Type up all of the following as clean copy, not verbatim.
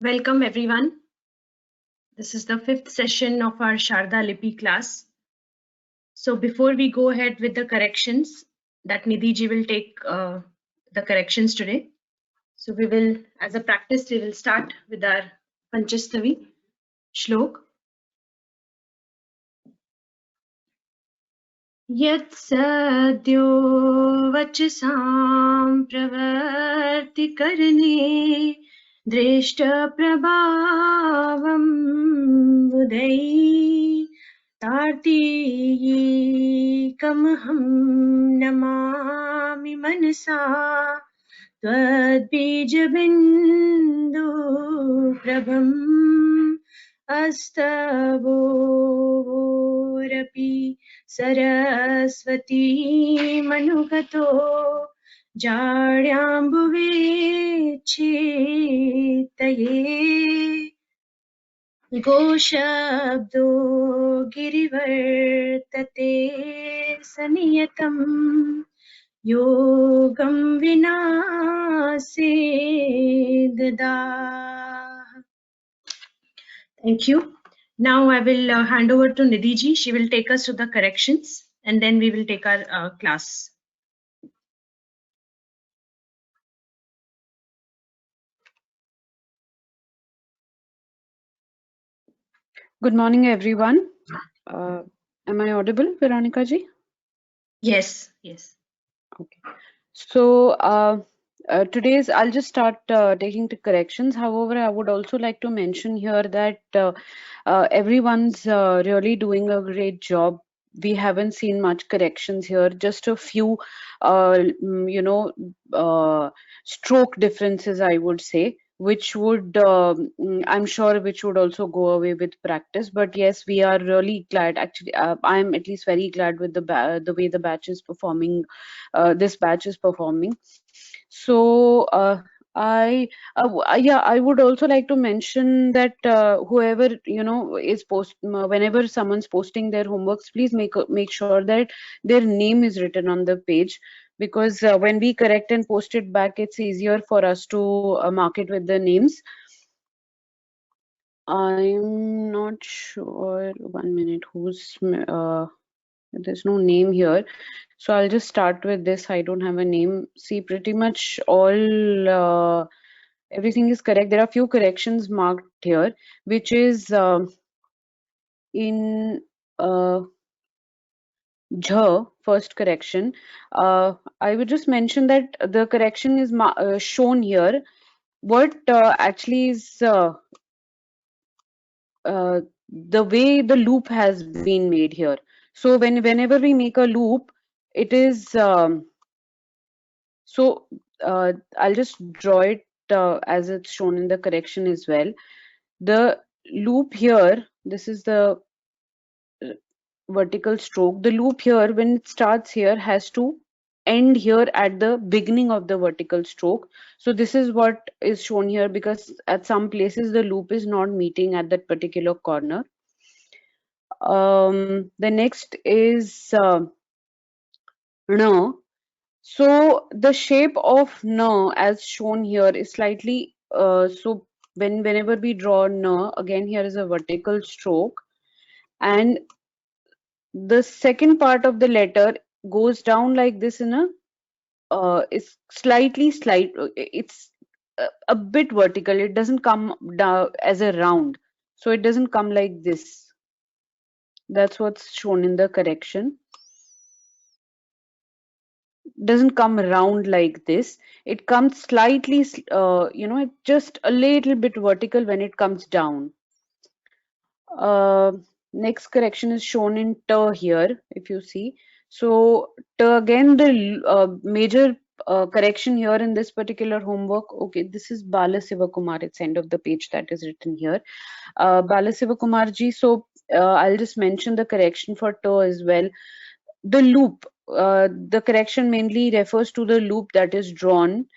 Welcome everyone. This is the fifth session of our Sharada Lipi class. So before we go ahead with the corrections, that Nidhi ji will take the corrections today. So we will, as a practice, we will start with our Panchastavi Shlok. Yat sadyo vachasam pravarti karne dreshta prabhavam budhai तार्तीयिकमहं Namami मनसा त्वद्बीजबिन्दुप्रभम् अस्तवोरपि सरस्वती मनुगतो जाड्याम्बुवेच्छेत्तये गोशब्दो गिरिवर्तते सनियतं योगं विनासेददा. Thank you. Now I will hand over to Nidhi ji. She will take us to the corrections and then we will take our class. Good morning, everyone. Am I audible, Veronica ji? Yes, yes. Okay. So today's, I'll just start taking the corrections. However, I would also like to mention here that everyone's really doing a great job. We haven't seen much corrections here, just a few, stroke differences, I would say, which would, I'm sure, which would also go away with practice. But yes, we are really glad. Actually, I'm at least very glad with the way the batch is performing. This batch is performing. So I would also like to mention that whoever is whenever someone's posting their homeworks, please make sure that their name is written on the page, because when we correct and post it back, it's easier for us to mark it with the names. I'm not sure. 1 minute. Who's there's no name here, so I'll just start with this. I don't have a name. See, pretty much all everything is correct. There are few corrections marked here, which is in jha, first correction. I would just mention that the correction is shown here. What actually is the way the loop has been made here. So whenever we make a loop, it is so I'll just draw it as it's shown in the correction as well. The loop here, this is the vertical stroke. The loop here, when it starts here, has to end here at the beginning of the vertical stroke. So this is what is shown here, because at some places the loop is not meeting at that particular corner. The next is na. So the shape of na as shown here is slightly so whenever we draw na, again here is a vertical stroke, and the second part of the letter goes down like this in a is it's a bit vertical. It doesn't come down as a round, so it doesn't come like this. That's what's shown in the correction. Doesn't come round like this. It comes slightly just a little bit vertical when it comes down. Next correction is shown in ta here, if you see. So ta, again, the major correction here in this particular homework. Okay, this is Bala Sivakumar. It's end of the page that is written here. Bala Sivakumar ji. So I'll just mention the correction for ta as well. The loop, the correction mainly refers to the loop that is drawn.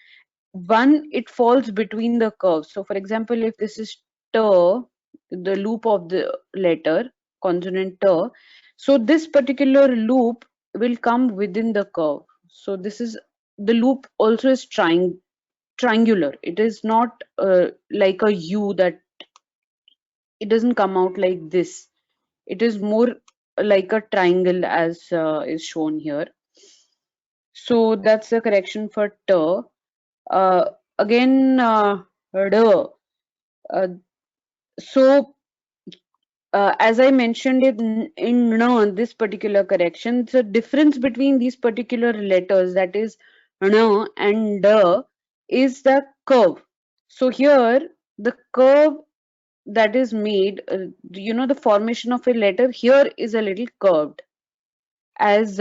One, it falls between the curves. So for example, if this is ta, the loop of the letter, consonant ta, so this particular loop will come within the curve. So this is, the loop also is triangular. It is not like a U, that it doesn't come out like this. It is more like a triangle, as is shown here. So that's the correction for t. Again, d. Uh, so as I mentioned in n, this particular correction, the difference between these particular letters, that is n and d, is the curve. So here, the curve that is made, the formation of a letter here is a little curved, as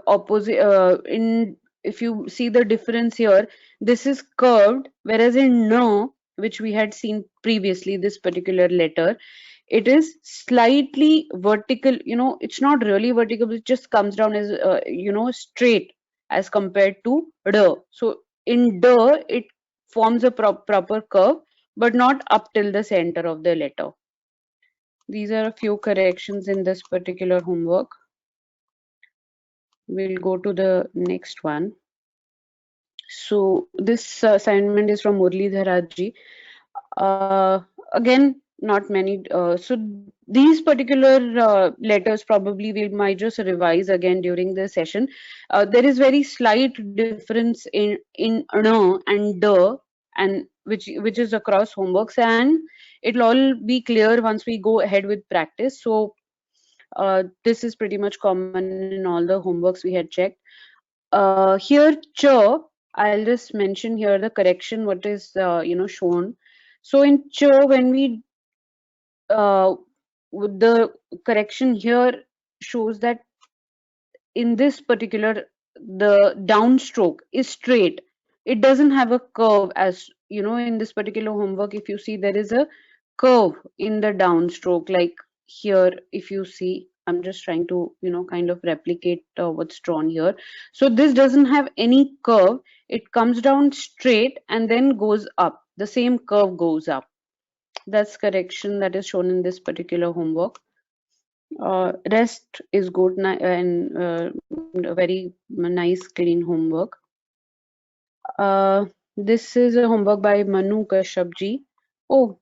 opposite in if you see the difference here, this is curved, whereas in no, which we had seen previously, this particular letter, it is slightly vertical. It's not really vertical, it just comes down as straight, as compared to d. So in d, it forms a proper curve, but not up till the center of the letter. These are a few corrections in this particular homework. We'll go to the next one. So this assignment is from Muralidharaji. Again, not many. So these particular letters probably we might just revise again during the session. There is very slight difference in n and d, and which is across homeworks, and it'll all be clear once we go ahead with practice. So this is pretty much common in all the homeworks we had checked. Here, ch, I'll just mention here the correction what is shown. So in ch, when we with the correction here shows that in this particular, the downstroke is straight. It doesn't have a curve, as in this particular homework. If you see, there is a curve in the downstroke, like here. If you see, I'm just trying to kind of replicate what's drawn here. So this doesn't have any curve. It comes down straight and then goes up. The same curve goes up. That's correction that is shown in this particular homework. Rest is good and very nice clean homework. This is a homework by Manu Kashyapji. Oh,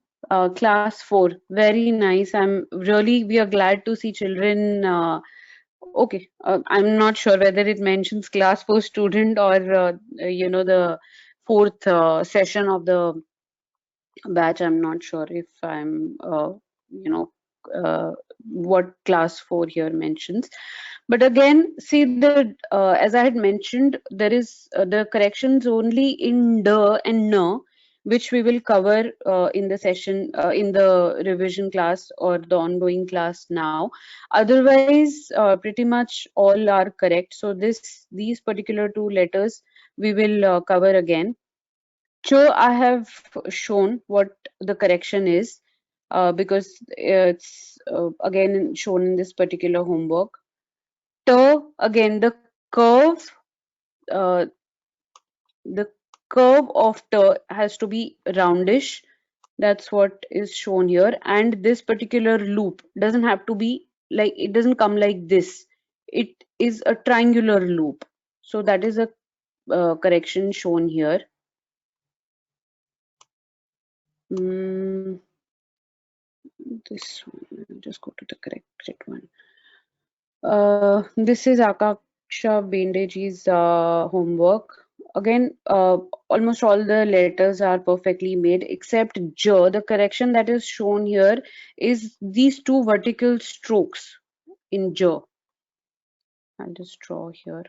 class 4, very nice. We are glad to see children. Okay, I'm not sure whether it mentions class 4 student or the fourth session of the batch. I'm not sure if I'm you know what class 4 here mentions. But again, see, the as I had mentioned, there is the corrections only in d and n, which we will cover in the session, in the revision class or the ongoing class now. Otherwise, pretty much all are correct. So these particular two letters we will cover again. So I have shown what the correction is, because it's again shown in this particular homework. T, again, uh, the curve of T has to be roundish. That's what is shown here. And this particular loop doesn't have to be like, it doesn't come like this. It is a triangular loop. So that is a correction shown here. This one, I'll just go to the corrected one. This is Akaksha Bendeji's homework. Again, almost all the letters are perfectly made except J. The correction that is shown here is these two vertical strokes in J. I'll just draw here.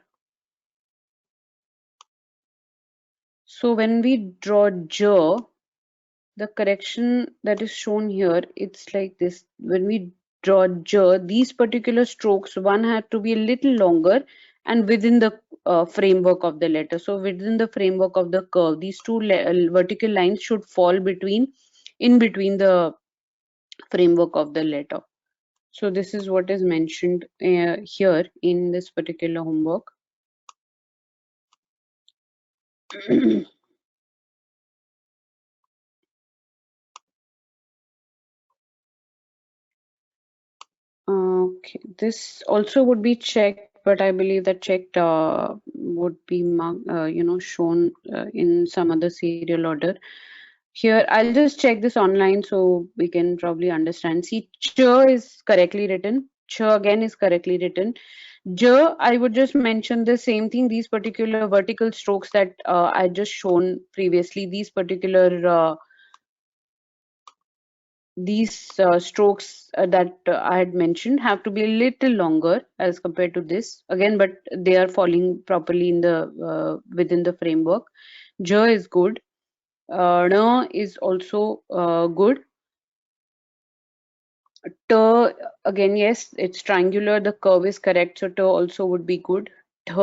So when we draw J, the correction that is shown here, it's like this. When we draw J, these particular strokes, one had to be a little longer and within the framework of the letter. So within the framework of the curve, these two vertical lines should fall in between the framework of the letter. So this is what is mentioned here in this particular homework. Okay, this also would be checked but I believe that checked would be shown in some other serial order. Here, I'll just check this online so we can probably understand. See, ch is correctly written. Ch again is correctly written. J, I would just mention the same thing. These particular vertical strokes that I just shown previously, these particular strokes that I had mentioned have to be a little longer as compared to this again, but they are falling properly in the within the framework. J is good. N is also good. T again, yes, it's triangular. The curve is correct, so T also would be good. T,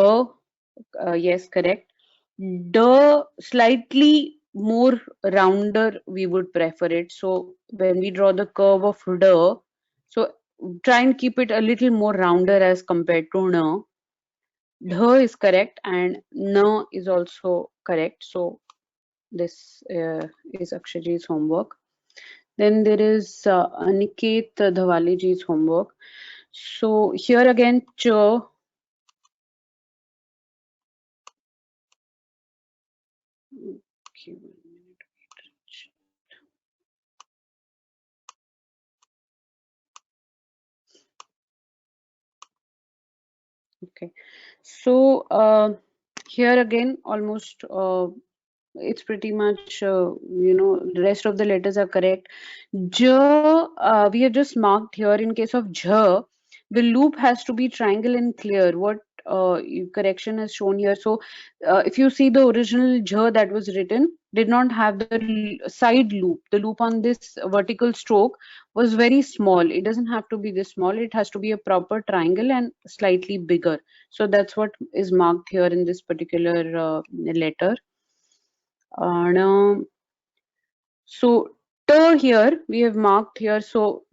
yes, correct. The slightly more rounder we would prefer it. So when we draw the curve of the, so try and keep it a little more rounder as compared to na. Dh is correct and na is also correct. So this is Akshaji's homework. Then there is Aniket Dhawaliji's homework. So here again, ch. Okay, 1 minute. Okay, so here again, almost it's pretty much the rest of the letters are correct. J, we have just marked here in case of J, the loop has to be triangle and clear. What correction is shown here. So if you see the original J that was written, did not have the side loop. The loop on this vertical stroke was very small. It doesn't have to be this small. It has to be a proper triangle and slightly bigger. So that's what is marked here in this particular letter. Now, so T here we have marked here. So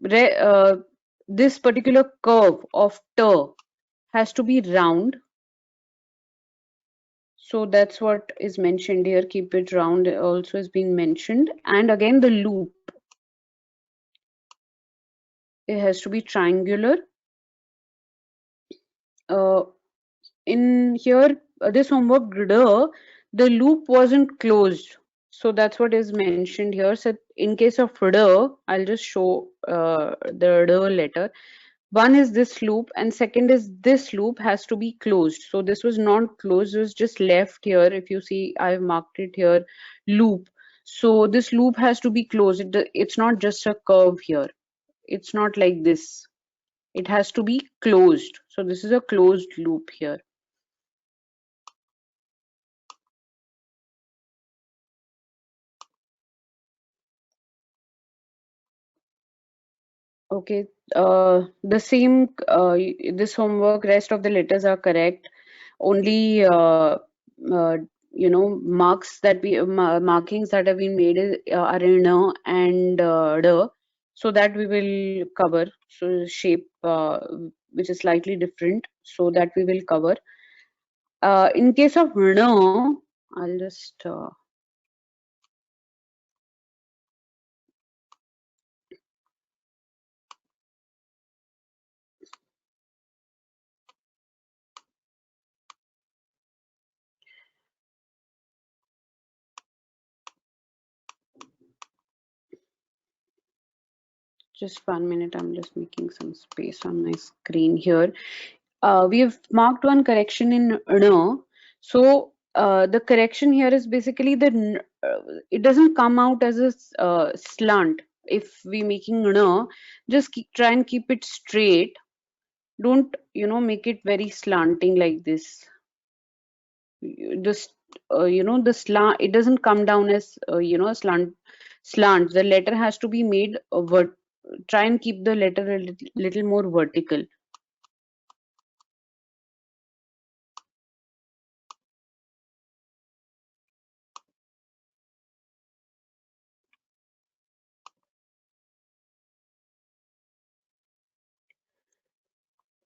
this particular curve of T has to be round. So that's what is mentioned here. Keep it round also is being mentioned. And again the loop. It has to be triangular. In here, this homework, the loop wasn't closed. So that's what is mentioned here. So in case of I'll just show the letter. One is this loop and second is this loop has to be closed. So this was not closed, it was just left here. If you see, I've marked it here, loop. So this loop has to be closed. It's not just a curve here. It's not like this. It has to be closed. So this is a closed loop here. Okay, the same, this homework, rest of the letters are correct. Only, uh, marks that markings that have been made are in and so that we will cover. So shape, which is slightly different, so that we will cover. In case of no, I'll just 1 minute. I'm just making some space on my screen here. We have marked one correction in no. So the correction here is basically it doesn't come out as a slant. If we making no, just try and keep it straight. Don't make it very slanting like this. Just the slant. It doesn't come down as slant. The letter has to be made try and keep the letter a little more vertical.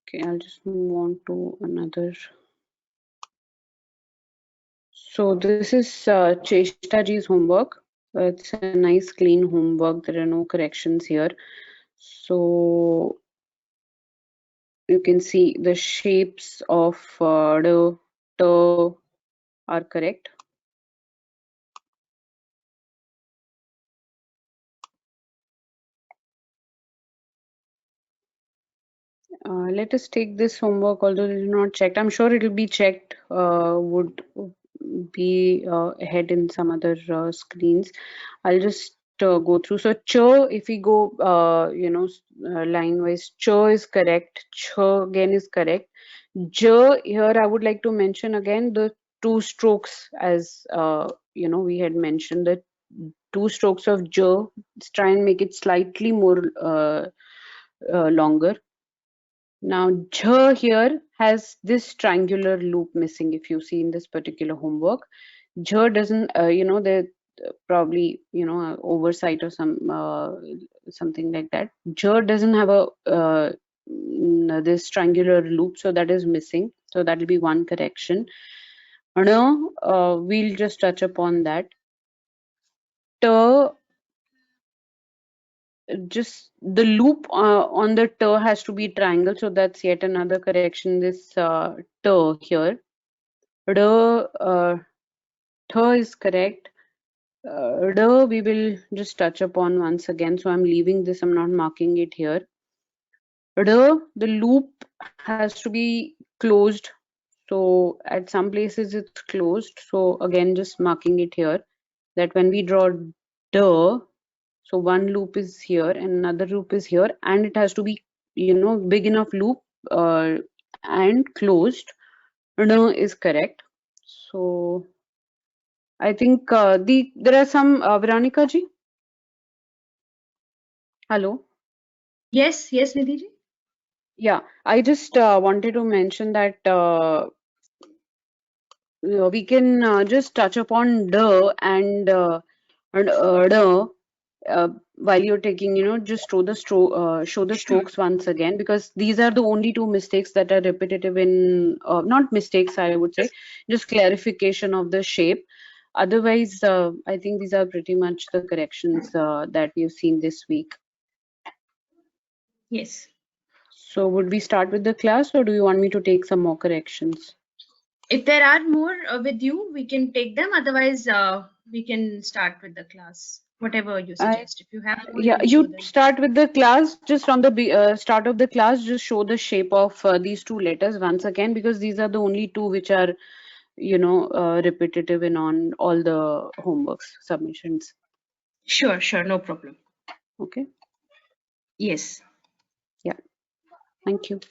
Okay, I'll just move on to another. So this is Cheshtaji's homework. It's a nice clean homework. There are no corrections here. So you can see the shapes of the toe are correct. Let us take this homework, although it is not checked. I'm sure it will be checked, would be ahead in some other screens. I'll just go through. So, ch, if we go, line wise, ch is correct. Ch again is correct. J, here I would like to mention again the two strokes, as we had mentioned the two strokes of j. Let's try and make it slightly more longer. Now, jh here has this triangular loop missing. If you see in this particular homework, jh doesn't, there probably, oversight or something like that. Jh doesn't have a this triangular loop, so that is missing. So that will be one correction. Now, we'll just touch upon that. T, just the loop on the t has to be triangle, so that's yet another correction. This t here. D, th is correct. D we will just touch upon once again. So I'm leaving this. I'm not marking it here. D, the loop has to be closed. So at some places it's closed. So again, just marking it here. That when we draw D, so one loop is here and another loop is here, and it has to be, big enough loop and closed. No is correct. So I think there are some Veronica ji. Hello. Yes, yes, Nidhi ji. Yeah, I just wanted to mention that we can just touch upon and while you're taking, just show the strokes once again, because these are the only two mistakes that are repetitive in, not mistakes, I would say, just clarification of the shape. Otherwise, I think these are pretty much the corrections that we've seen this week. Yes. So would we start with the class, or do you want me to take some more corrections? If there are more with you, we can take them. Otherwise, we can start with the class. Whatever you suggest. If you have more, you Yeah, can show you them. start with the class. Just from the start of the class, just show the shape of these two letters once again, because these are the only two which are, repetitive in on all the homeworks submissions. Sure, sure, no problem. Okay. Yes. Yeah. Thank you.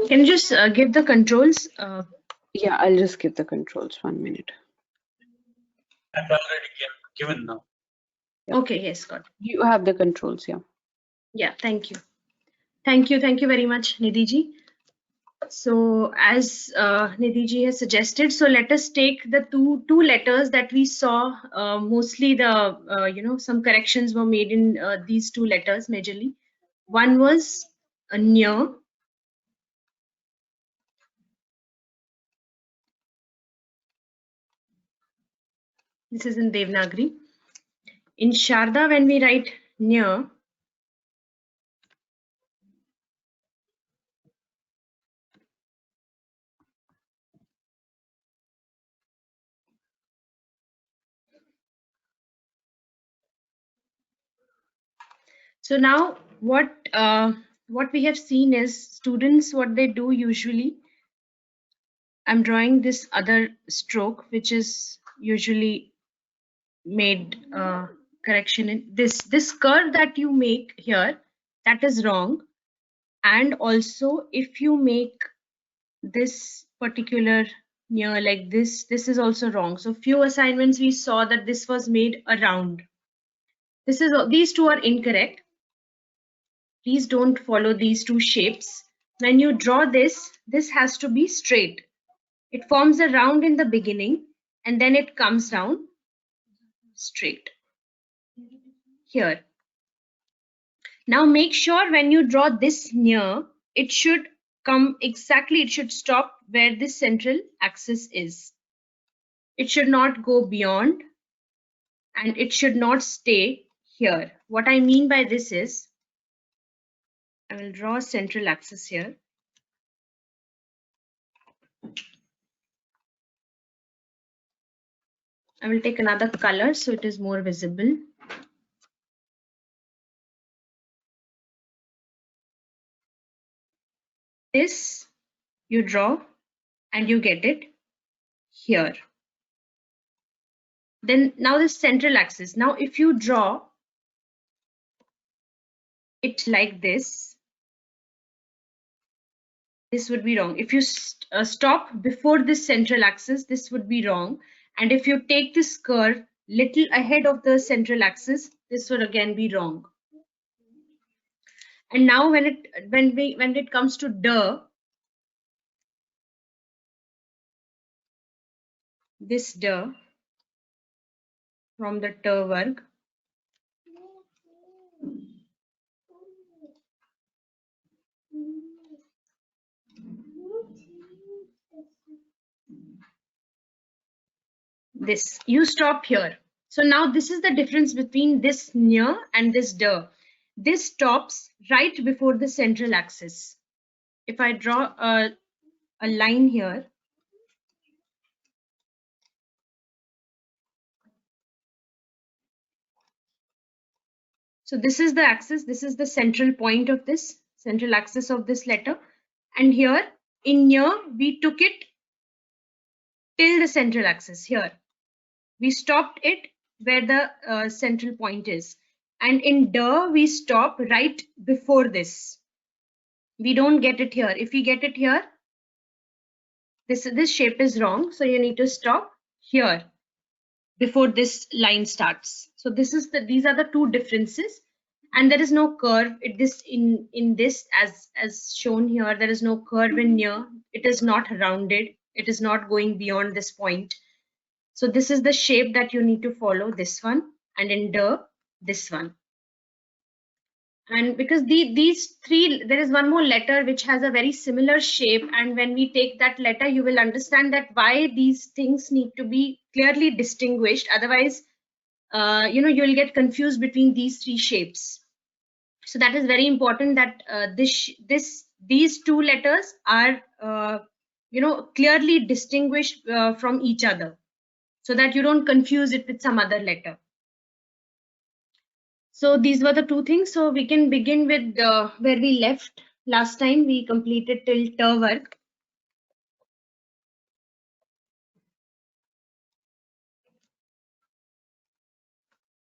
Can you just give the controls? Yeah, I'll just give the controls 1 minute. I've already given now. Yeah. Okay, yes, got it. You have the controls, yeah. Yeah, thank you. Thank you very much, Nidhi ji. So as Nidhi ji has suggested, so let us take the two letters that we saw. Mostly the some corrections were made in these two letters majorly. One was a near. This is in Devanagari. In Sharda, when we write near, so now what we have seen is students, what they do usually, I'm drawing this other stroke which is usually made correction in this curve that you make here, that is wrong. And also if you make this particular near like this is also wrong. So few assignments we saw that this was made around. These two are incorrect. Please don't follow these two shapes. When you draw this has to be straight. It forms a round in the beginning and then it comes down straight here. Now make sure when you draw this near, it should come exactly, it should stop where this central axis is. It should not go beyond and it should not stay here. What I mean by this is, I will draw a central axis here. I will take another color so it is more visible. This you draw and you get it here. Then now this central axis. Now if you draw it like this would be wrong. If you stop before this central axis, this would be wrong. And if you take this curve little ahead of the central axis, this would again be wrong. And now when it comes to this from the varg, this you stop here. So now this is the difference between this near and this This stops right before the central axis. If I draw a line here, so this is the axis, this is the central point of this central axis of this letter, and here in near we took it till the central axis. Here we stopped it where the central point is, and in we stop right before this. We don't get it here. If we get it here, this shape is wrong, so you need to stop here before this line starts. So these are the two differences, and there is no curve in this as shown here. There is no curve in near. It is not rounded. It is not going beyond this point. So this is the shape that you need to follow, this one, and in this one. And because these three, there is one more letter which has a very similar shape, and when we take that letter, you will understand that why these things need to be clearly distinguished. Otherwise, you will get confused between these three shapes. So that is very important that these two letters are clearly distinguished from each other, so that you don't confuse it with some other letter. So these were the two things. So we can begin with where we left last time. We completed till varg.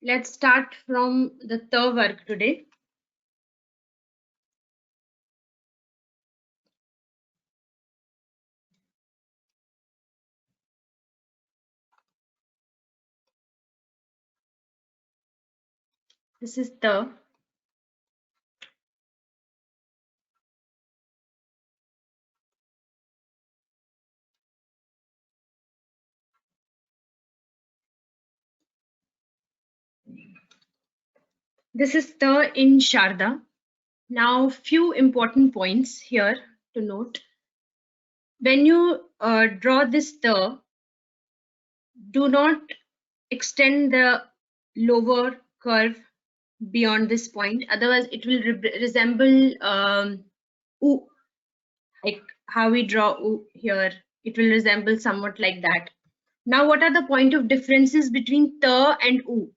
Let's start from the varg today. This is This is in Sharada. Now, few important points here to note. When you draw this do not extend the lower curve beyond this point. Otherwise, it will resemble U, like how we draw U here. It will resemble somewhat like that. Now, what are the point of differences between and U?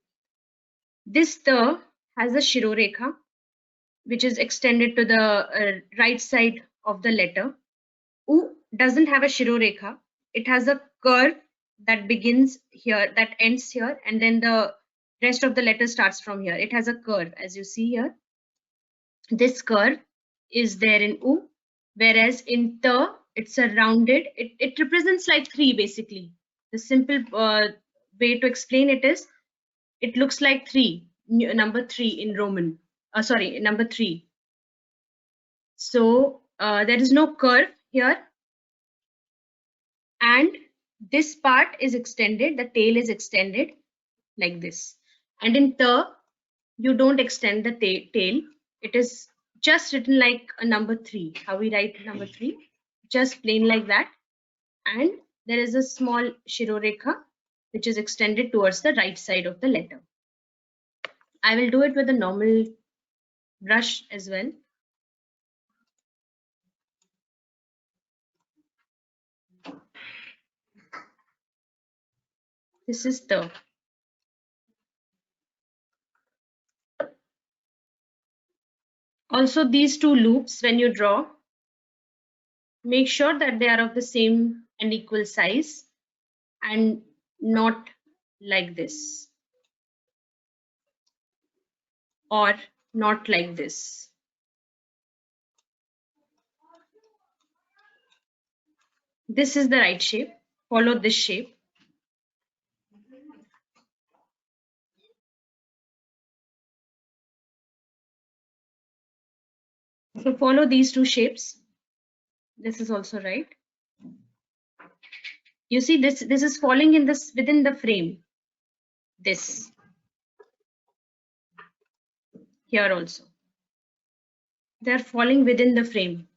This has a shirorekha, which is extended to the right side of the letter. U doesn't have a shirorekha. It has a curve that begins here, that ends here, and then the rest of the letter starts from here. It has a curve, as you see here. This curve is there in U, whereas in it's a rounded. It represents like 3 basically. The simple way to explain it is, it looks like 3, number 3 in Roman. Sorry, number 3. So there is no curve here, and this part is extended, the tail is extended like this. And in you don't extend the tail. It is just written like a number 3. How we write number 3? Just plain like that. And there is a small shirorekha which is extended towards the right side of the letter. I will do it with a normal brush as well. This is the. Also, these two loops, when you draw, make sure that they are of the same and equal size and not like this or not like this. This is the right shape. Follow this shape. So follow these two shapes. This is also right. You see this is falling in this within the frame. This here also. They're falling within the frame.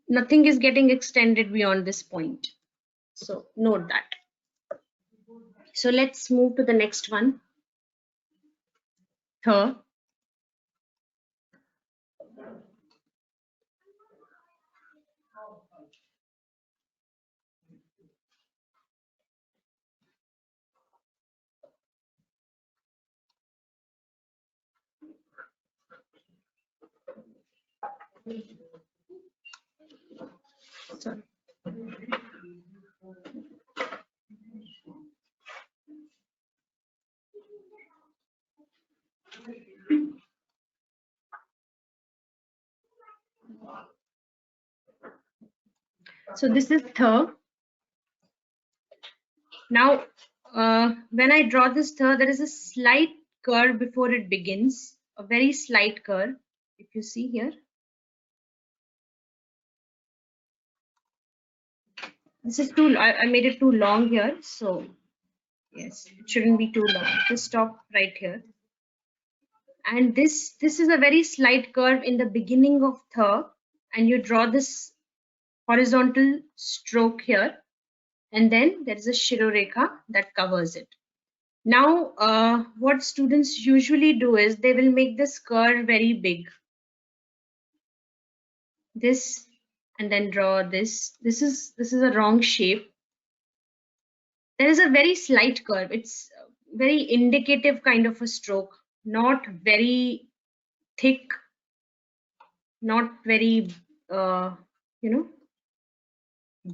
Nothing is getting extended beyond this point. So note that. So let's move to the next one. Th. Sorry. So this is th. Now, when I draw this th, there is a slight curve before it begins, a very slight curve. If you see here, this is too. I made it too long here, so yes, it shouldn't be too long. Just stop right here. And this is a very slight curve in the beginning of th, and you draw this horizontal stroke here, and then there is a shirorekha that covers it. Now, what students usually do is they will make this curve very big. This, and then draw this. This is a wrong shape. There is a very slight curve. It's very indicative kind of a stroke, not very thick, not very you know,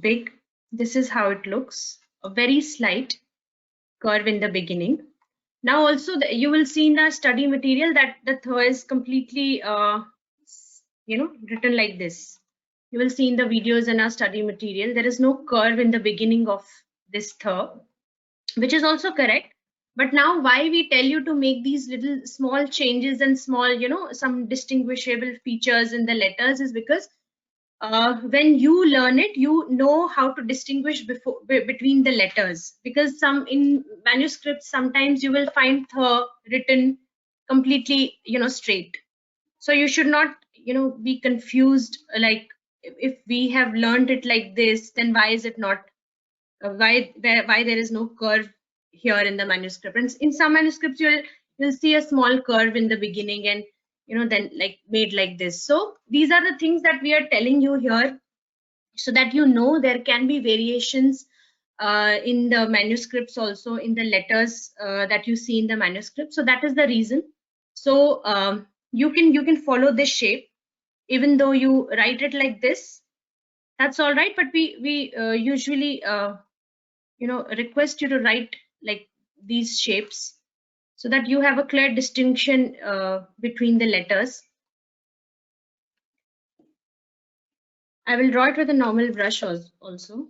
big. This is how it looks. A very slight curve in the beginning. Now also you will see in our study material that the th is completely written like this. You will see in the videos in our study material there is no curve in the beginning of this th, which is also correct. But now why we tell you to make these little small changes and small, some distinguishable features in the letters is because when you learn it, you know how to distinguish between the letters, because some in manuscripts sometimes you will find th written completely straight. So you should not be confused, like if we have learned it like this, then why is it not why there is no curve here in the manuscript. And in some manuscripts you'll see a small curve in the beginning, and then like made like this. So these are the things that we are telling you here, so that there can be variations in the manuscripts, also in the letters that you see in the manuscript. So that is the reason. So you can follow this shape even though you write it like this. That's all right, but we usually request you to write like these shapes so that you have a clear distinction between the letters. I will draw it with a normal brush also.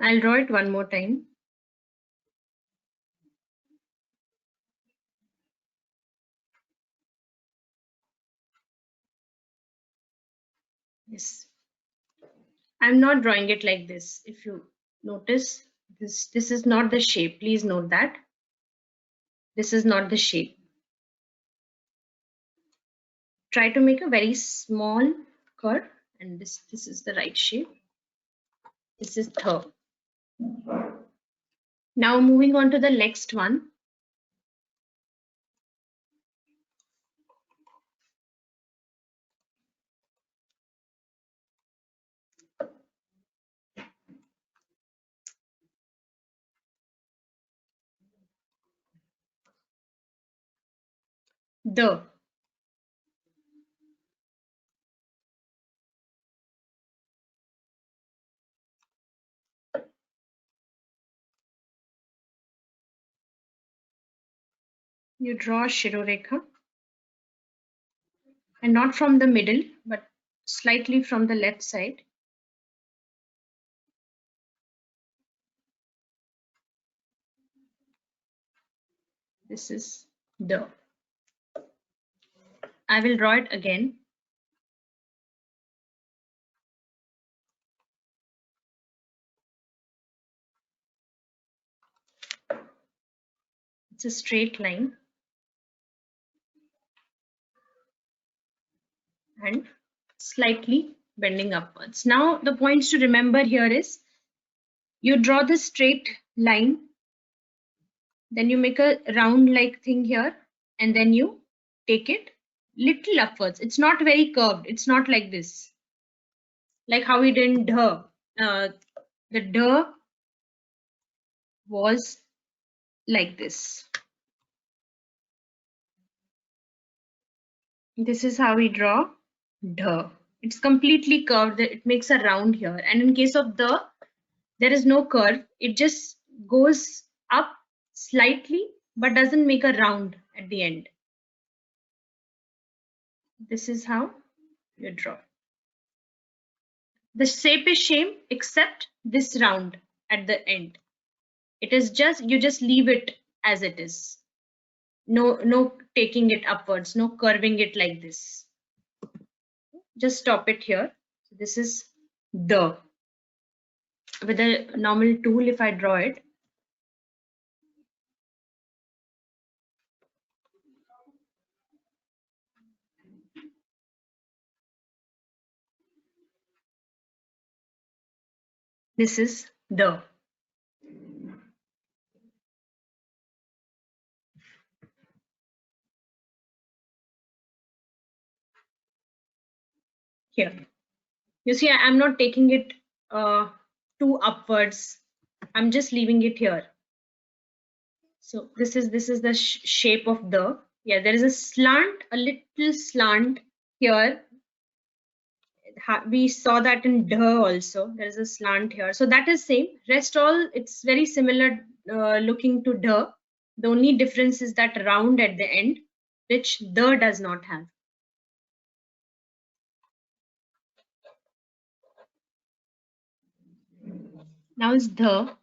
I'll draw it one more time. Yes. I'm not drawing it like this. If you notice, this is not the shape. Please note that. This is not the shape. Try to make a very small curve, and this is the right shape. This is th. Now moving on to the next one. The. You draw Shirorekha, and not from the middle, but slightly from the left side. This is the. I will draw it again. It's a straight line. And slightly bending upwards. Now the points to remember here is you draw the straight line, then you make a round like thing here, and then you take it little upwards. It's not very curved. It's not like this, like how we did in dh. The dh was like this. This is how we draw dh. It's completely curved. It makes a round here. And in case of the, there is no curve. It just goes up slightly, but doesn't make a round at the end. This is how you draw. The shape is same except this round at the end. It is just, you just leave it as it is. No taking it upwards, no curving it like this. Just stop it here. So this is the. With a normal tool, if I draw it, this is the. Here. You see, I'm not taking it too upwards. I'm just leaving it here. So this is the shape of the. Yeah, there is a slant, a little slant here. We saw that in dh also. There is a slant here. So that is same. Rest all, it's very similar looking to dh. The only difference is that round at the end, which the does not have. Now is the.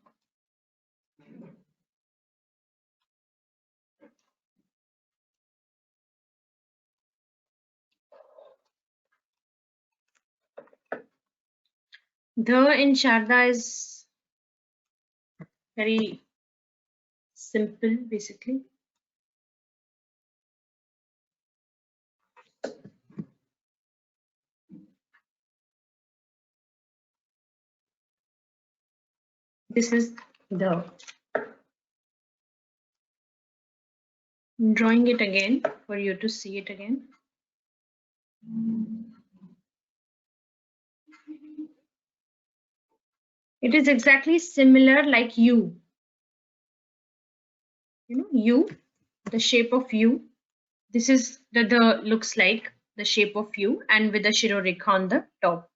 The in Sharada is very simple, basically. This is the. I'm drawing it again for you to see it again. It is exactly similar like U. You know, U, the shape of U. This is the looks like the shape of U, and with the Shirorekha on the top.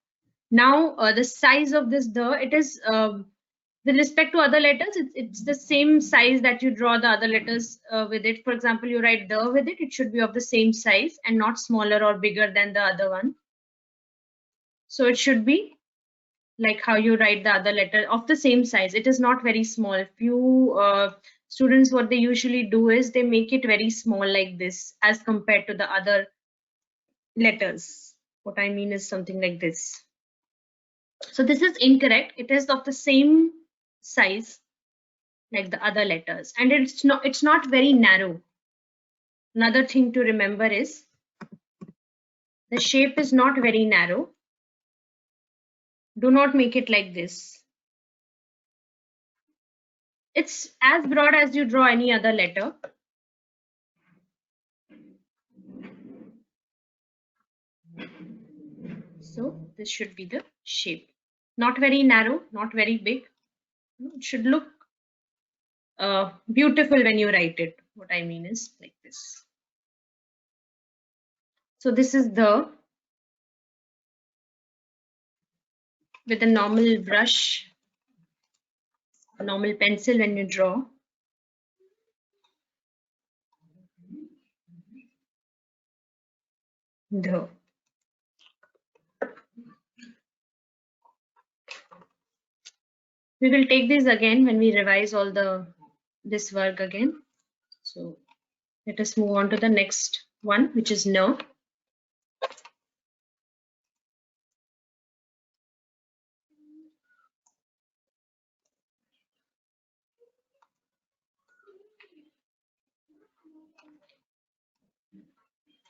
Now the size of this the, it is with respect to other letters, it's the same size that you draw the other letters with it. For example, you write the with it, it should be of the same size and not smaller or bigger than the other one. So it should be like how you write the other letter of the same size. It is not very small. Few students, what they usually do is they make it very small like this as compared to the other letters. What I mean is something like this. So this is incorrect. It is of the same size like the other letters, and it's not very narrow. Another thing to remember is the shape is not very narrow. Do not make it like this. It's as broad as you draw any other letter. So this should be the shape. Not very narrow, not very big. It should look beautiful when you write it. What I mean is like this. So this is the, with a normal brush, a normal pencil when you draw. The. We will take this again when we revise all this work again. So let us move on to the next one, which is no.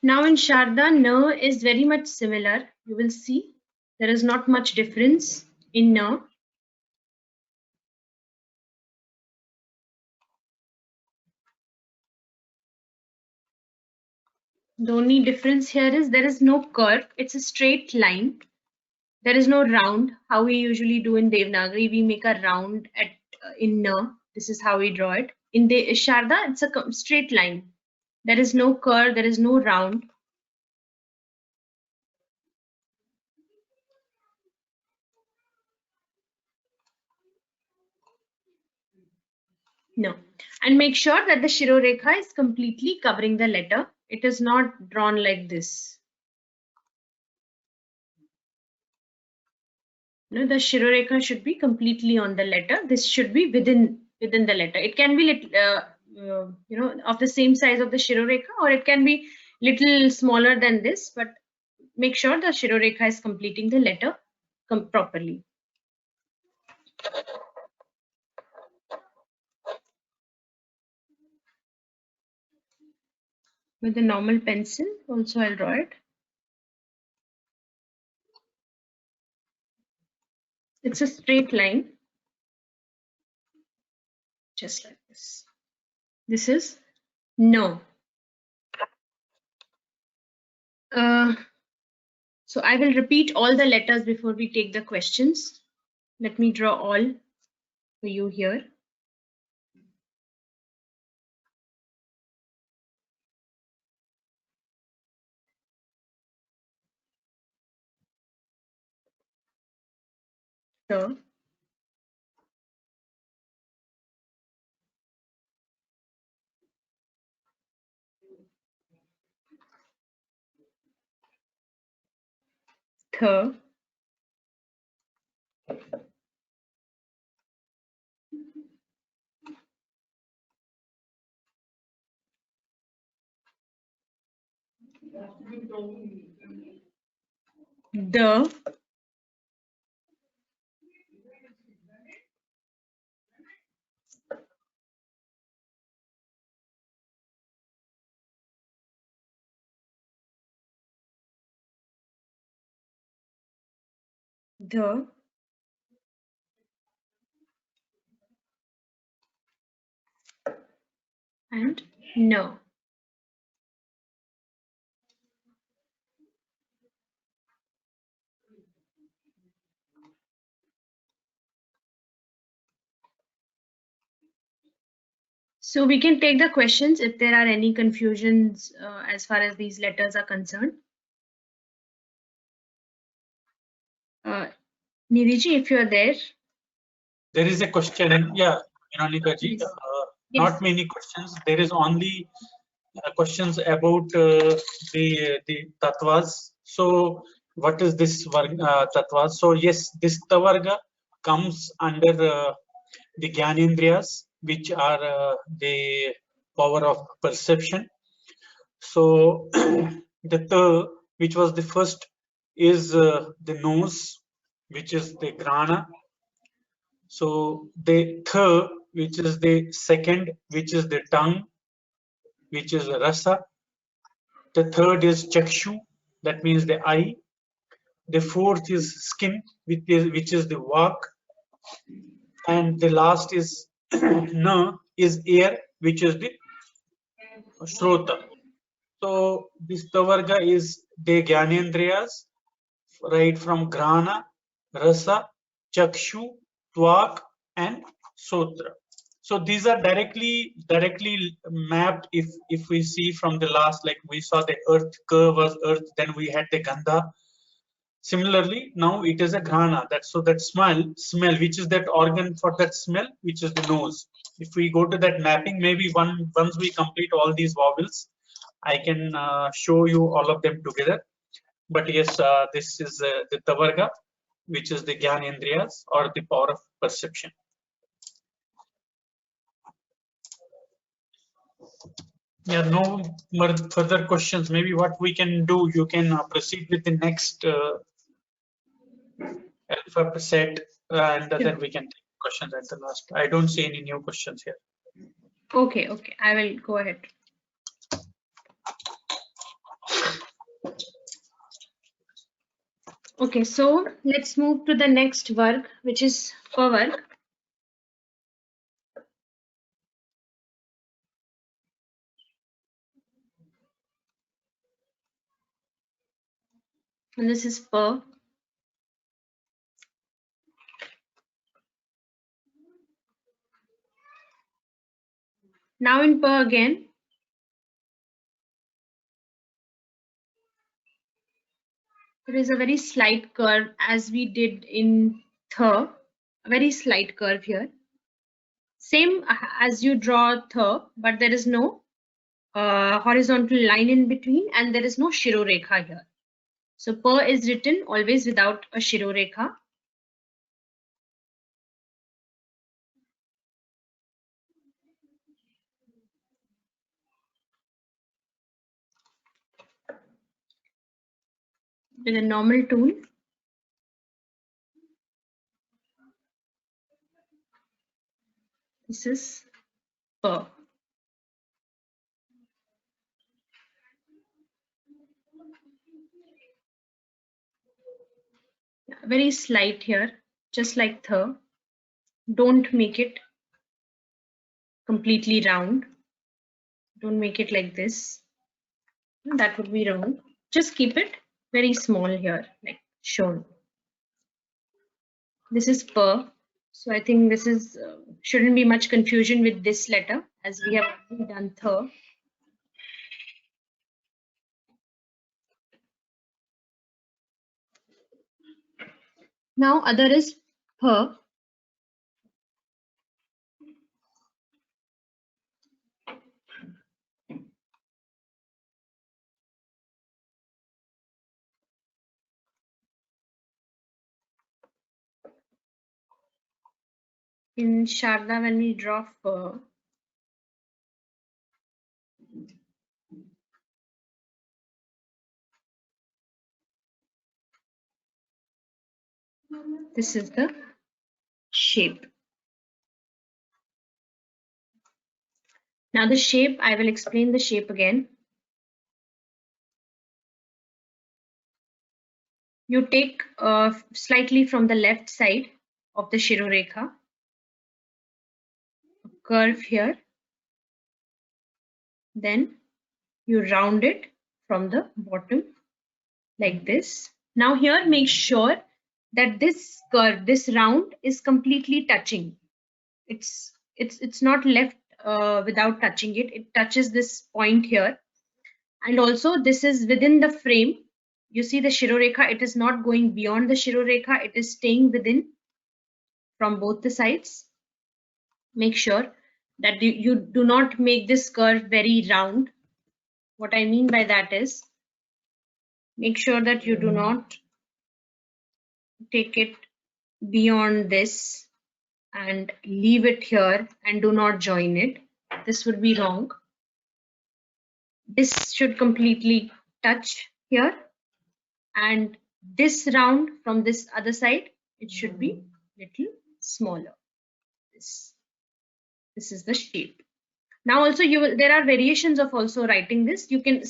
Now in Sharda, no is very much similar. You will see there is not much difference in no. The only difference here is there is no curve. It's a straight line. There is no round. How we usually do in Devanagari, we make a round at in na. This is how we draw it. In the Sharda, it's a straight line. There is no curve. There is no round. No. And make sure that the Shirorekha is completely covering the letter. It is not drawn like this. No, the Shirorekha should be completely on the letter. This should be within the letter. It can be of the same size of the Shirorekha, or it can be little smaller than this, but make sure the Shirorekha is completing the letter properly. With a normal pencil, also I'll draw it. It's a straight line, just like this. This is no. So I will repeat all the letters before we take the questions. Let me draw all for you here. So th, the, and no. So we can take the questions if there are any confusions as far as these letters are concerned. Nidhi, if you are there. There is a question. Yeah, Vinolika ji. Yes. Not many questions. There is only questions about the tattvas. So what is this tattvas? So yes, this tavarga comes under the Gyanendriyas, which are the power of perception. So the which was the first, is the nose, which is the grana. So the th, which is the second, which is the tongue, which is rasa. The third is chakshu, that means the eye. The fourth is skin, which is the vak. And the last is na, is ear, which is the shrota. So this tavarga is the Gyanendriyas, right from grana, rasa, chakshu, tvak, and sotra. So these are directly mapped. If we see from the last, like we saw the earth, curve was earth, then we had the gandha. Similarly, now it is a grana. That smell, which is that organ for that smell, which is the nose. If we go to that mapping, maybe once we complete all these vowels, I can show you all of them together. But yes, this is the tavarga, which is the Gyanendriyas, or the power of perception. Yeah, no more further questions. Maybe what we can do, you can proceed with the next alphabet set, and then we can take questions at the last. I don't see any new questions here. Okay, I will go ahead. Okay, so let's move to the next varg, which is pavarg. And this is pa. Now in pa again, there is a very slight curve as we did in tha, a very slight curve here. Same as you draw tha, but there is no horizontal line in between, and there is no shirorekha here. So pa is written always without a shirorekha. With a normal tool. This is pa. Very slight here, just like tha. Don't make it completely round. Don't make it like this. That would be wrong. Just keep it very small here, like shown. This is pa. So I think this is shouldn't be much confusion with this letter, as we have already done tha. Now other is pa. In Sharada, when we draw pa, this is the shape. Now the shape, I will explain the shape again. You take slightly from the left side of the shirorekha, a curve here, then you round it from the bottom like this. Now here make sure that this curve, this round is completely touching. It's not left without touching it. It touches this point here, and also this is within the frame. You see the shirorekha, it is not going beyond the shirorekha, it is staying within from both the sides. Make sure that you do not make this curve very round. What I mean by that is, make sure that you do not take it beyond this and leave it here and do not join it. This would be wrong. This should completely touch here, and this round from this other side it should be little smaller. This is the shape. Now also there are variations of also writing this. You can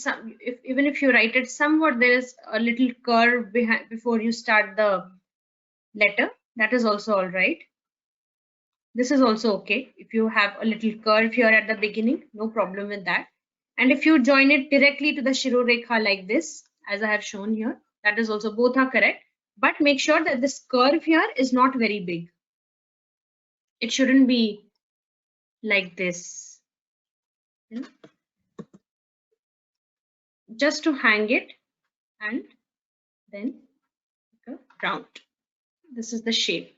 even if you write it somewhat, there is a little curve behind before you start the letter. That is also all right. This is also okay. If you have a little curve here at the beginning, no problem with that. And if you join it directly to the Shirorekha like this, as I have shown here, that is also, both are correct. But make sure that this curve here is not very big. It shouldn't be like this. Just to hang it and then round. This is the shape.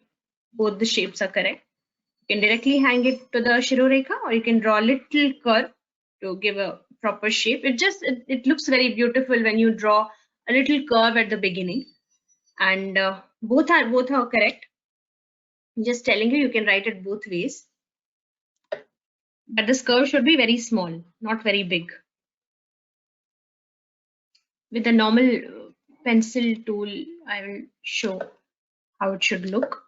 Both the shapes are correct. You can directly hang it to the Shirorekha, or you can draw a little curve to give a proper shape. It looks very beautiful when you draw a little curve at the beginning, and both are correct. I'm just telling you, you can write it both ways, but this curve should be very small, not very big. With a normal pencil tool, I will show how it should look.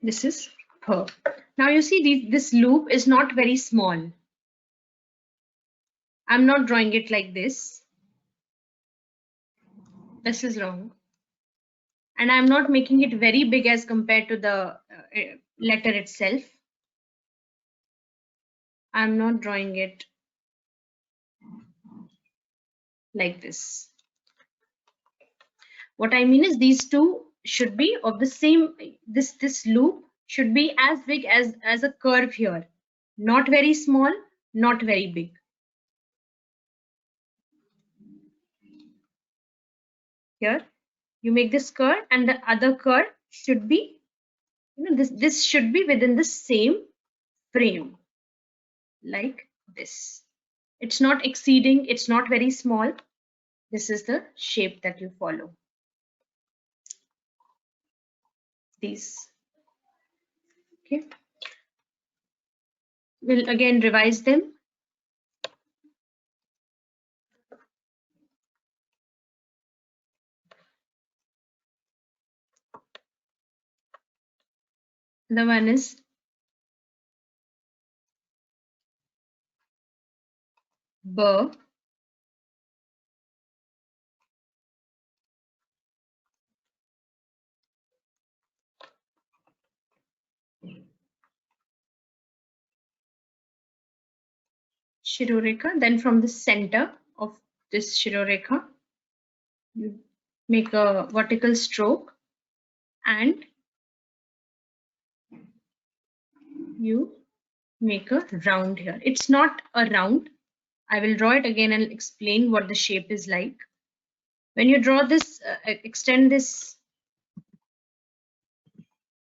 This is her. Now you see this loop is not very small. I'm not drawing it like this. This is wrong. And I'm not making it very big as compared to the letter itself. I'm not drawing it like this. What I mean is these two should be of the same, this loop should be as big as a curve here. Not very small, not very big. Here, you make this curve and the other curve should be, this should be within the same frame, like this. It's not exceeding, it's not very small. This is the shape that you follow. These. Okay. We'll again revise them. The one is B, Shirorekha. Then from the center of this Shirorekha, you make a vertical stroke and you make a round here. It's not a round. I will draw it again and explain what the shape is like. When you draw this, extend this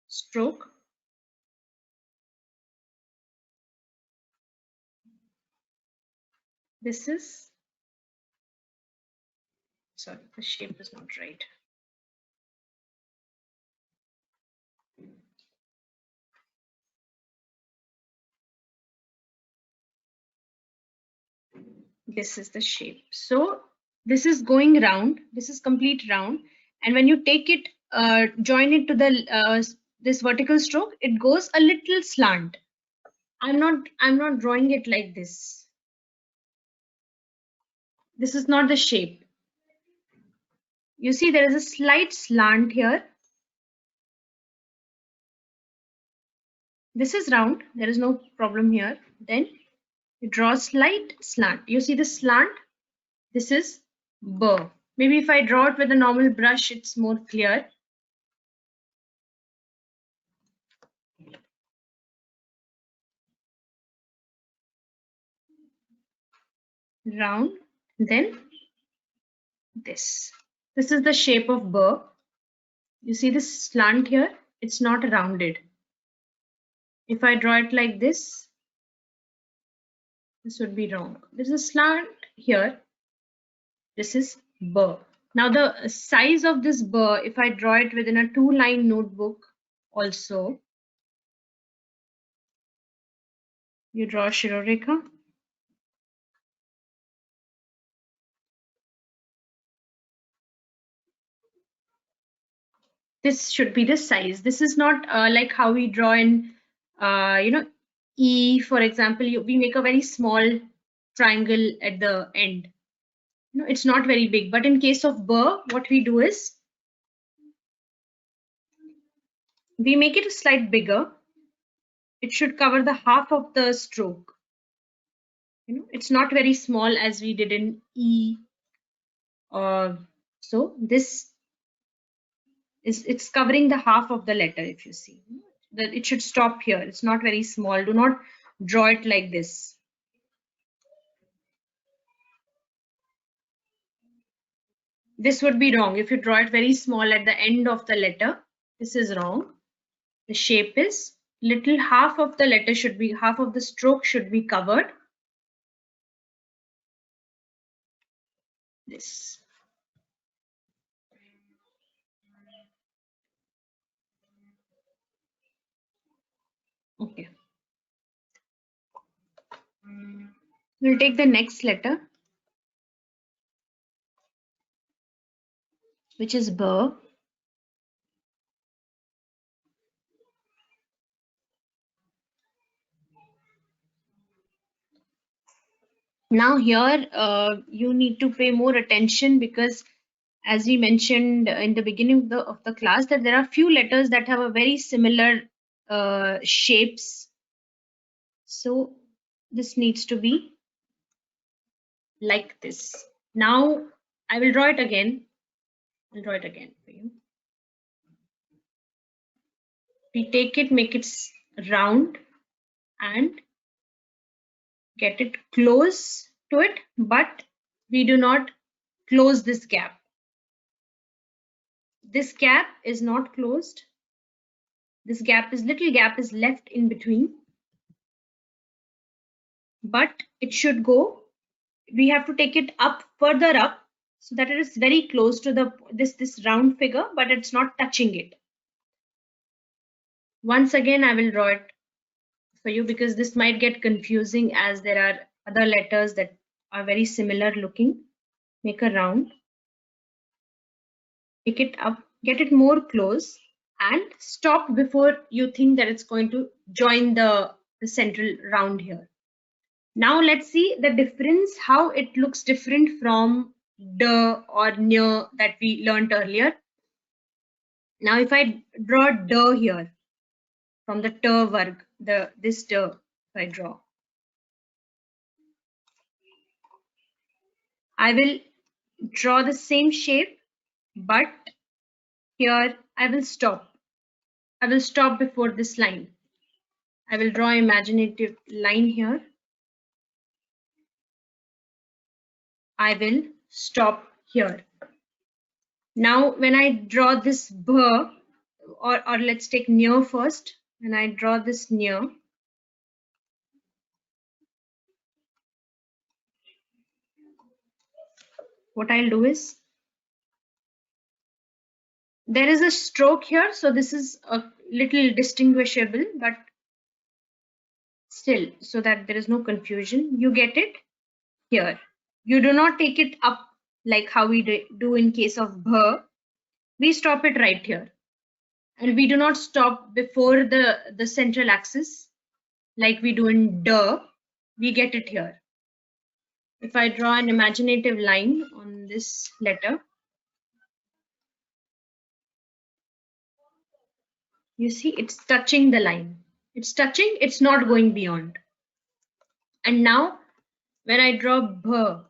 stroke. This is, sorry, the shape is not right. This is the shape. So this is going round, this is complete round, and when you take it, join it to the this vertical stroke, it goes a little slant. I'm not drawing it like this. This is not the shape. You see there is a slight slant here. This is round, there is no problem here. Then you draw a slight slant. You see the slant? This is B. Maybe if I draw it with a normal brush, it's more clear. Round, then this. This is the shape of B. You see this slant here? It's not rounded. If I draw it like this would be wrong. There's a slant here. This is B. Now the size of this B, if I draw it within a 2-line notebook also, You draw Shirorekha. This should be the size. This is not like how we draw in, E, for example, we make a very small triangle at the end. No, it's not very big. But in case of Ba, what we do is we make it a slight bigger. It should cover the half of the stroke. It's not very small as we did in E. So this it's covering the half of the letter. If you see that, it should stop here. It's not very small. Do not draw it like this. This would be wrong if you draw it very small at the end of the letter. This is wrong. The shape is little, half of the letter should be, half of the stroke should be covered. This. Okay. We'll take the next letter, which is B. Now here you need to pay more attention, because as we mentioned in the beginning of the class, that there are few letters that have a very similar shapes. So this needs to be like this. Now I will draw it again. I'll draw it again for you. We take it, make it round and get it close to it, but we do not close this gap. This gap is not closed. This gap is, little gap is left in between, but it should go. We have to take it up, further up, so that it is very close to the this round figure, but it's not touching it. Once again, I will draw it for you, because this might get confusing as there are other letters that are very similar looking. Make a round, pick it up, get it more close, and stop before you think that it's going to join the central round here. Now let's see the difference, how it looks different from the or near that we learned earlier. Now if I draw the here from the ter varg, this ter, if I draw, I will draw the same shape, but here I will stop. I will stop before this line. I will draw an imaginative line here. I will stop here. Now when I draw this b, or let's take near first. When I draw this near, what I'll do is, there is a stroke here, so this is a little distinguishable, but still, so that there is no confusion, you get it here. You do not take it up like how we do in case of bh. We stop it right here, and we do not stop before the central axis like we do in da. We get it here. If I draw an imaginative line on this letter, you see it's touching the line. It's touching, it's not going beyond. And now when I draw bh,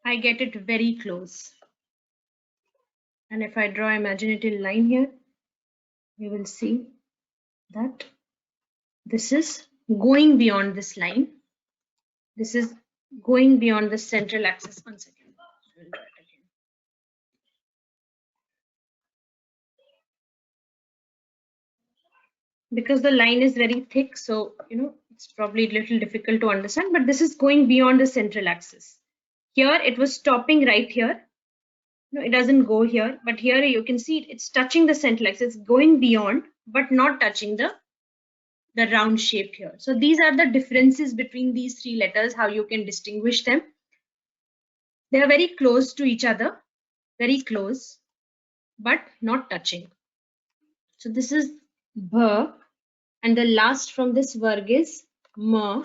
I get it very close. And if I draw imaginative line here, you will see that this is going beyond this line. This is going beyond the central axis. 1 second. I will draw it again. Because the line is very thick, so it's probably a little difficult to understand, but this is going beyond the central axis. Here it was stopping right here. No, it doesn't go here, but here you can see it's touching the center, like it's going beyond, but not touching the round shape here. So these are the differences between these three letters, how you can distinguish them. They are very close to each other, very close, but not touching. So this is bh, and the last from this varg is ma.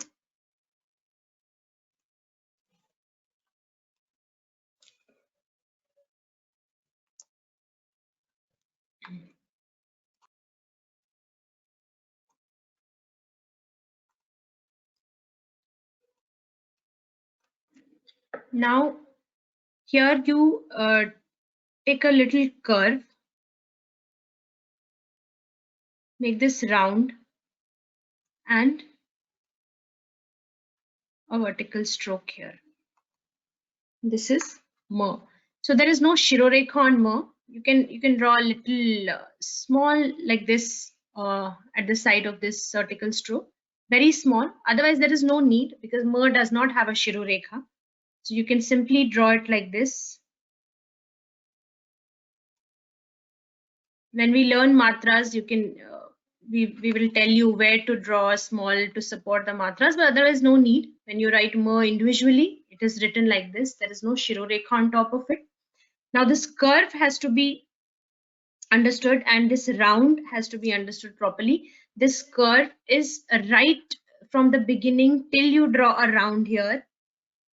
Now here you take a little curve, make this round and a vertical stroke here. This is ma. So there is no shirorekha on ma. You can draw a little small like this at the side of this vertical stroke, very small. Otherwise there is no need because ma does not have a shirorekha. So you can simply draw it like this. When we learn matras, you can we will tell you where to draw a small to support the matras, but otherwise no need. When you write ma individually, it is written like this. There is no shirorekha on top of it. Now this curve has to be understood and this round has to be understood properly. This curve is right from the beginning till you draw a round here,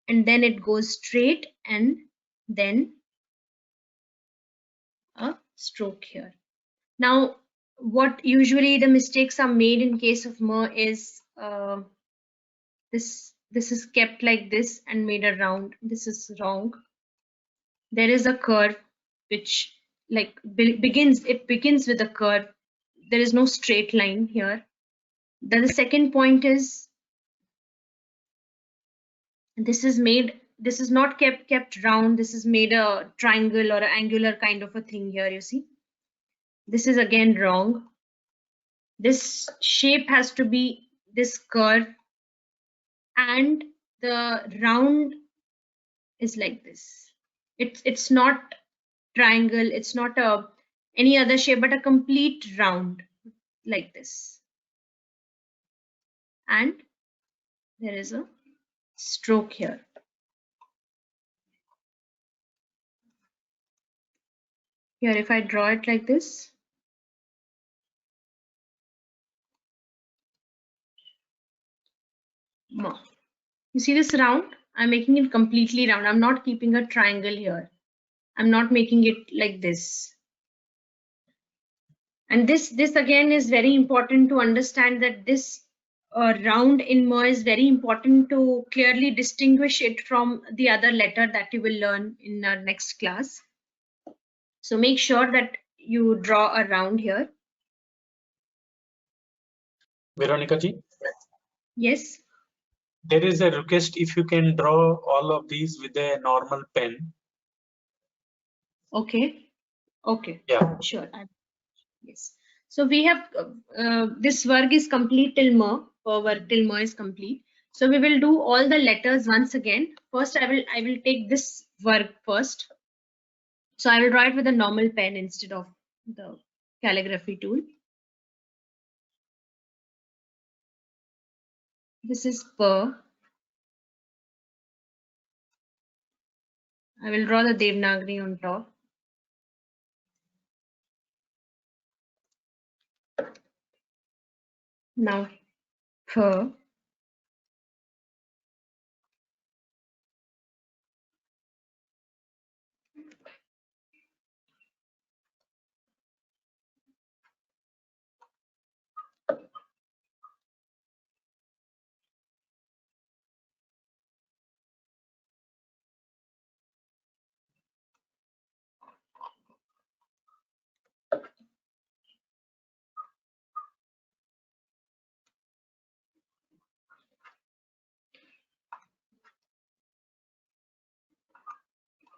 and then it goes straight and then a stroke here. Now what usually the mistakes are made in case of ma is this is kept like this and made a round. This is wrong. There is a curve which like begins with a curve. There is no straight line here. Then the second point is this is not kept round. This is made a triangle or an angular kind of a thing here, you see. This is again wrong. This shape has to be this curve and the round is like this. It's not triangle, it's not any other shape but a complete round like this. And there is a stroke here. Here if I draw it like this, ma. You see this round? I'm making it completely round. I'm not keeping a triangle here. I'm not making it like this. And this again is very important to understand that this round in ma is very important to clearly distinguish it from the other letter that you will learn in our next class. So make sure that you draw a round here. Veronica ji? Yes. There is a request if you can draw all of these with a normal pen. Okay. Okay. Yeah. Sure. Yes. So we have this varg is complete till ma. Till ma is complete. So we will do all the letters once again. First, I will take this varg first. So I will draw it with a normal pen instead of the calligraphy tool. This is pa. I will draw the Devanagari on top. Now pha.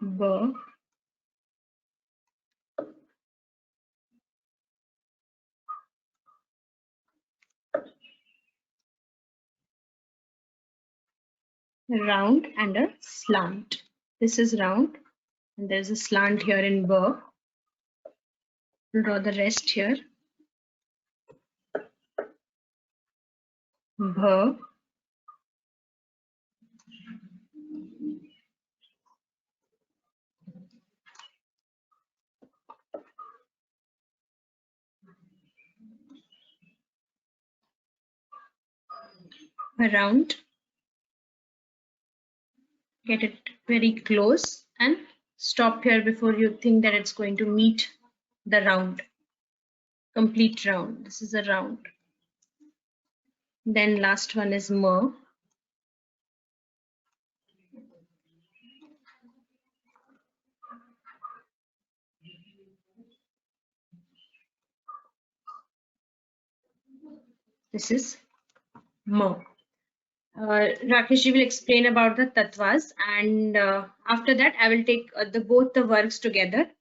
Ba. Round and a slant. This is round, and there's a slant here in bha. We'll draw the rest here. Bha. Around. Get it very close and stop here before you think that it's going to meet the round. Complete round. This is a round. Then last one is ma. This is ma. Rakesh will explain about the tattvas, and after that I will take both the works together.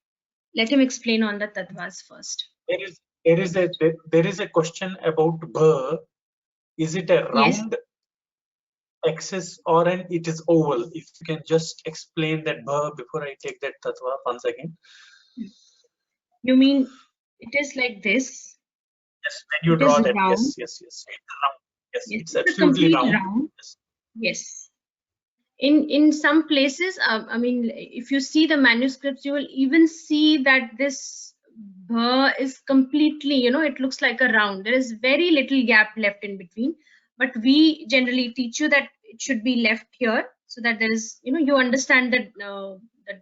Let him explain on the tattvas first. There is a question about bha. Is it a round axis or it is oval? If you can just explain that bha before I take that tattva once again. You mean it is like this? Yes, when you draw that. Round. Yes. It's round. Yes, it's absolutely round. Yes. In some places, I mean, if you see the manuscripts, you will even see that this bha is completely, it looks like a round. There is very little gap left in between, but we generally teach you that it should be left here so that there is, you understand that, that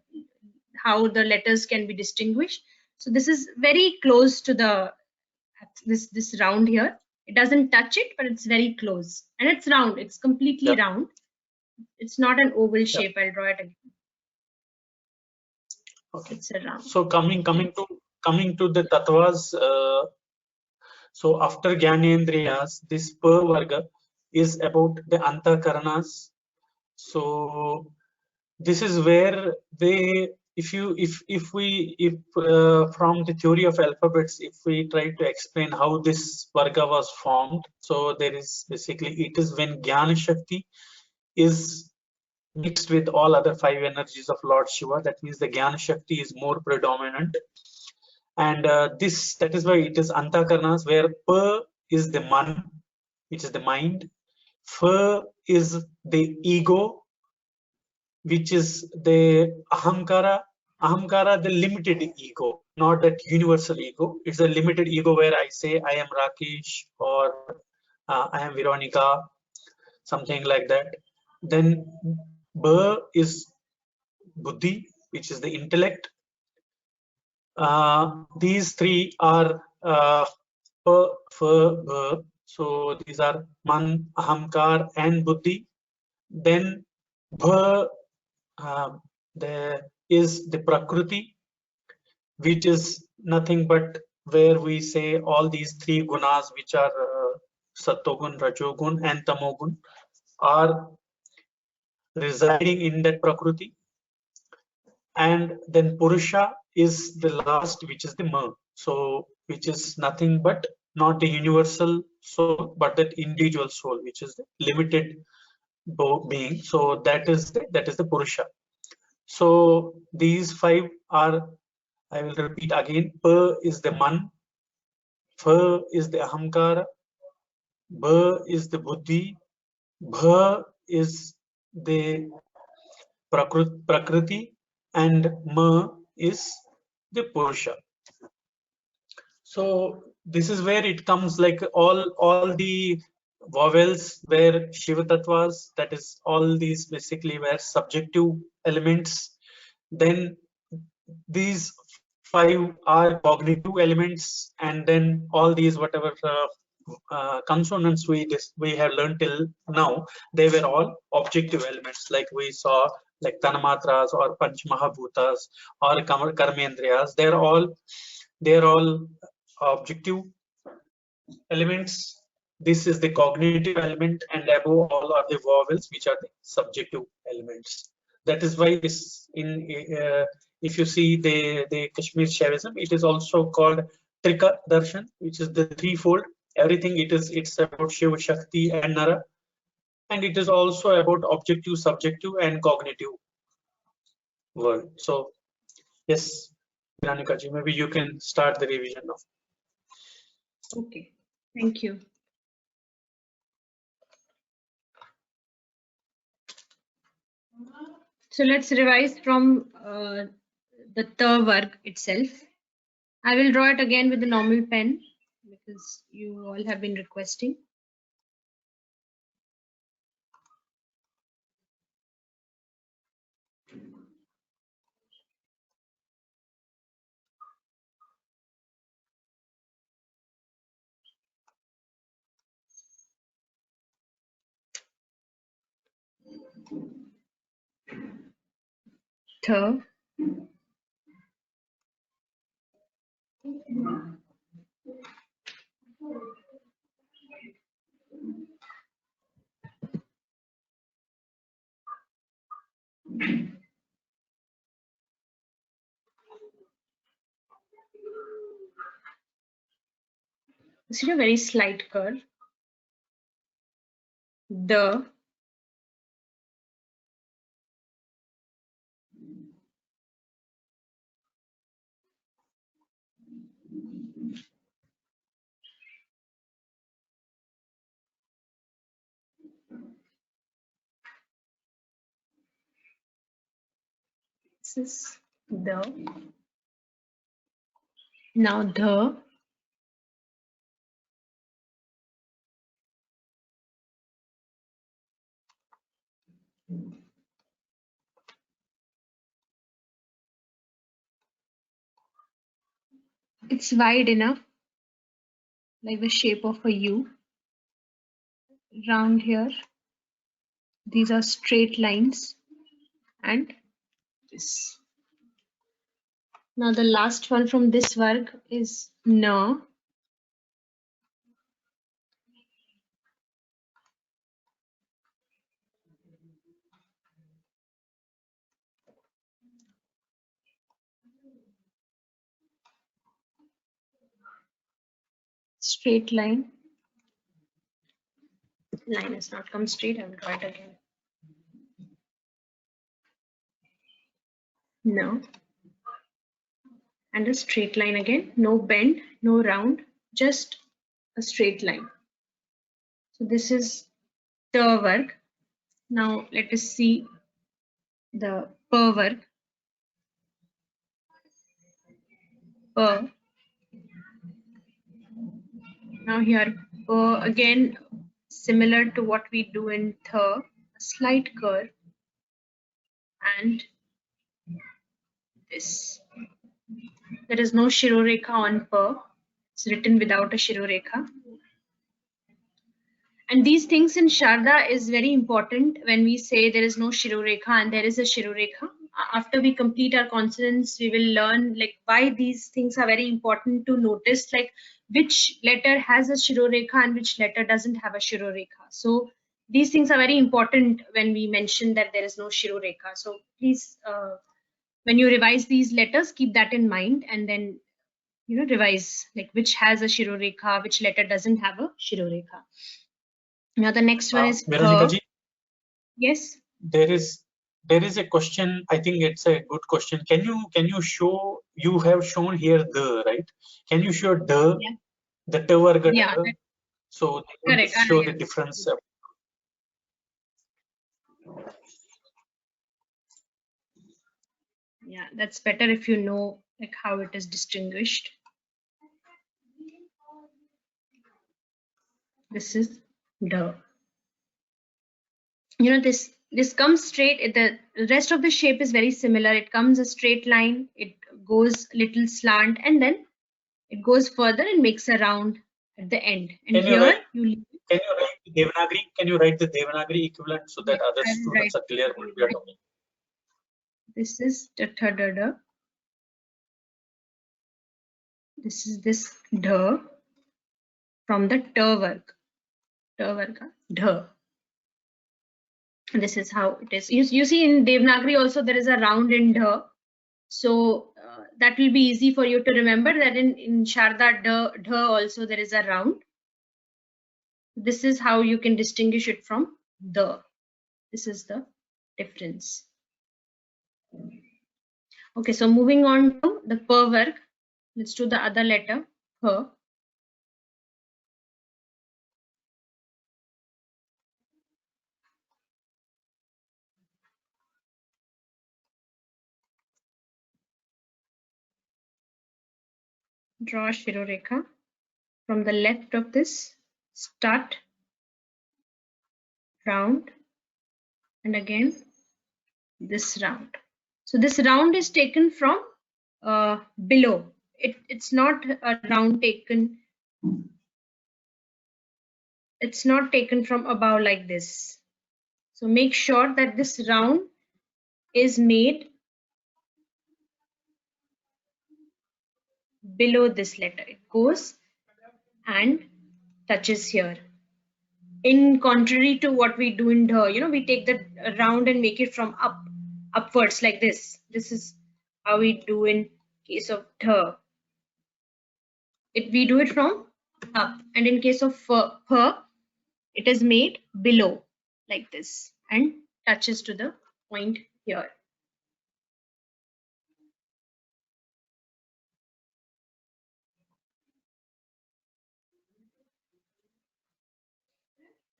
how the letters can be distinguished. So this is very close to the this round here. It doesn't touch it, but it's very close, and it's round. It's completely round. It's not an oval shape. I'll draw it again. Okay. It's a round. So coming to the tattvas. So after Gyanendriyas, this per varga is about the antakaranas. So this is where they, if from the theory of alphabets, if we try to explain how this varga was formed, so there is basically, it is when Jnana Shakti is mixed with all other 5 energies of Lord Shiva. That means the Jnana Shakti is more predominant, and that is why it is antakaranas, where pa is the man, which is the mind, fa is the ego, which is the ahamkara, the limited ego, not that universal ego. It's a limited ego where I say I am Rakesh or I am Veronica, something like that. Then ba is buddhi, which is the intellect. These three are pa, fa, ba. So these are man, ahamkar, and buddhi. Then bha, there is the prakriti, which is nothing but where we say all these 3 gunas, which are sattogun, rajogun, and tamogun, are residing in that prakriti. And then purusha is the last, which is the ma. So which is nothing but not the universal soul, but that individual soul, which is the limited being. So that is the purusha. So these 5 are, I will repeat again, pa is the man, fa is the ahamkara, ba is the buddhi, bha is the prakriti, and ma is the purusha. So this is where it comes, like all the vowels where Shiva tattvas, that is all these basically were subjective elements. Then these 5 are cognitive elements, and then all these whatever consonants we have learned till now, they were all objective elements, like we saw, like tanamatras or panch mahabhutas or karmendriyas. They're all objective elements. This is the cognitive element, and above all are the vowels, which are the subjective elements. That is why this if you see the Kashmir Shaivism, it is also called Trika Darshan, which is the threefold. Everything it's about Shiva, Shakti, and Nara, and it is also about objective, subjective, and cognitive. world. So yes, Biranika ji, maybe you can start the revision now. Okay, thank you. So let's revise from the ta varg itself. I will draw it again with the normal pen because you all have been requesting. Tha. See a very slight curve. The. This is the. Now the. It's wide enough, like the shape of a U. Round here. These are straight lines, and this. Now the last one from this varg is na. Straight line. Line has not come straight. I will draw it again. No. And a straight line again. No bend, no round, just a straight line. So this is the varg. Now let us see the pa varg. Pa. Now here pa again, similar to what we do in tha, a slight curve, and this. There is no shirorekha on pa. It's written without a shirorekha. And these things in Sharda is very important when we say there is no shirorekha and there is a shirorekha. After we complete our consonants, we will learn like why these things are very important to notice, like which letter has a shirorekha and which letter doesn't have a shirorekha. So these things are very important when we mention that there is no shirorekha. So please, when you revise these letters, keep that in mind and then revise like which has a shirorekha, which letter doesn't have a shirorekha. Now the next one is Veronica ji, yes. There is a question. I think it's a good question. Can you show? You have shown here the right. Can you show the ta varga? Yeah. So Correct. show the difference. Yeah, that's better if you know like how it is distinguished. This is the. This comes straight. The rest of the shape is very similar. It comes a straight line. It goes little slant, and then it goes further and makes a round at the end. And Can here you write the Devanagari? Can you write the Devanagari equivalent so that other students are clear what we are talking? This is the da. This is this dha from the ta varg. Ta varga dha. This is how it is. You see in Devanagari also there is a round in dha. So that will be easy for you to remember that in Sharda dha also there is a round. This is how you can distinguish it from the. This is the difference. Okay, so moving on to the per varg. Let's do the other letter, per. Draw Shirorekha. From the left of this, start round, and again this round. So this round is taken from below. It's not a round taken. It's not taken from above like this. So make sure that this round is made below this letter. It goes and touches here. In contrary to what we do in dha, we take the round and make it from upwards like this. This is how we do in case of dha. We do it from up, and in case of per, it is made below like this and touches to the point here.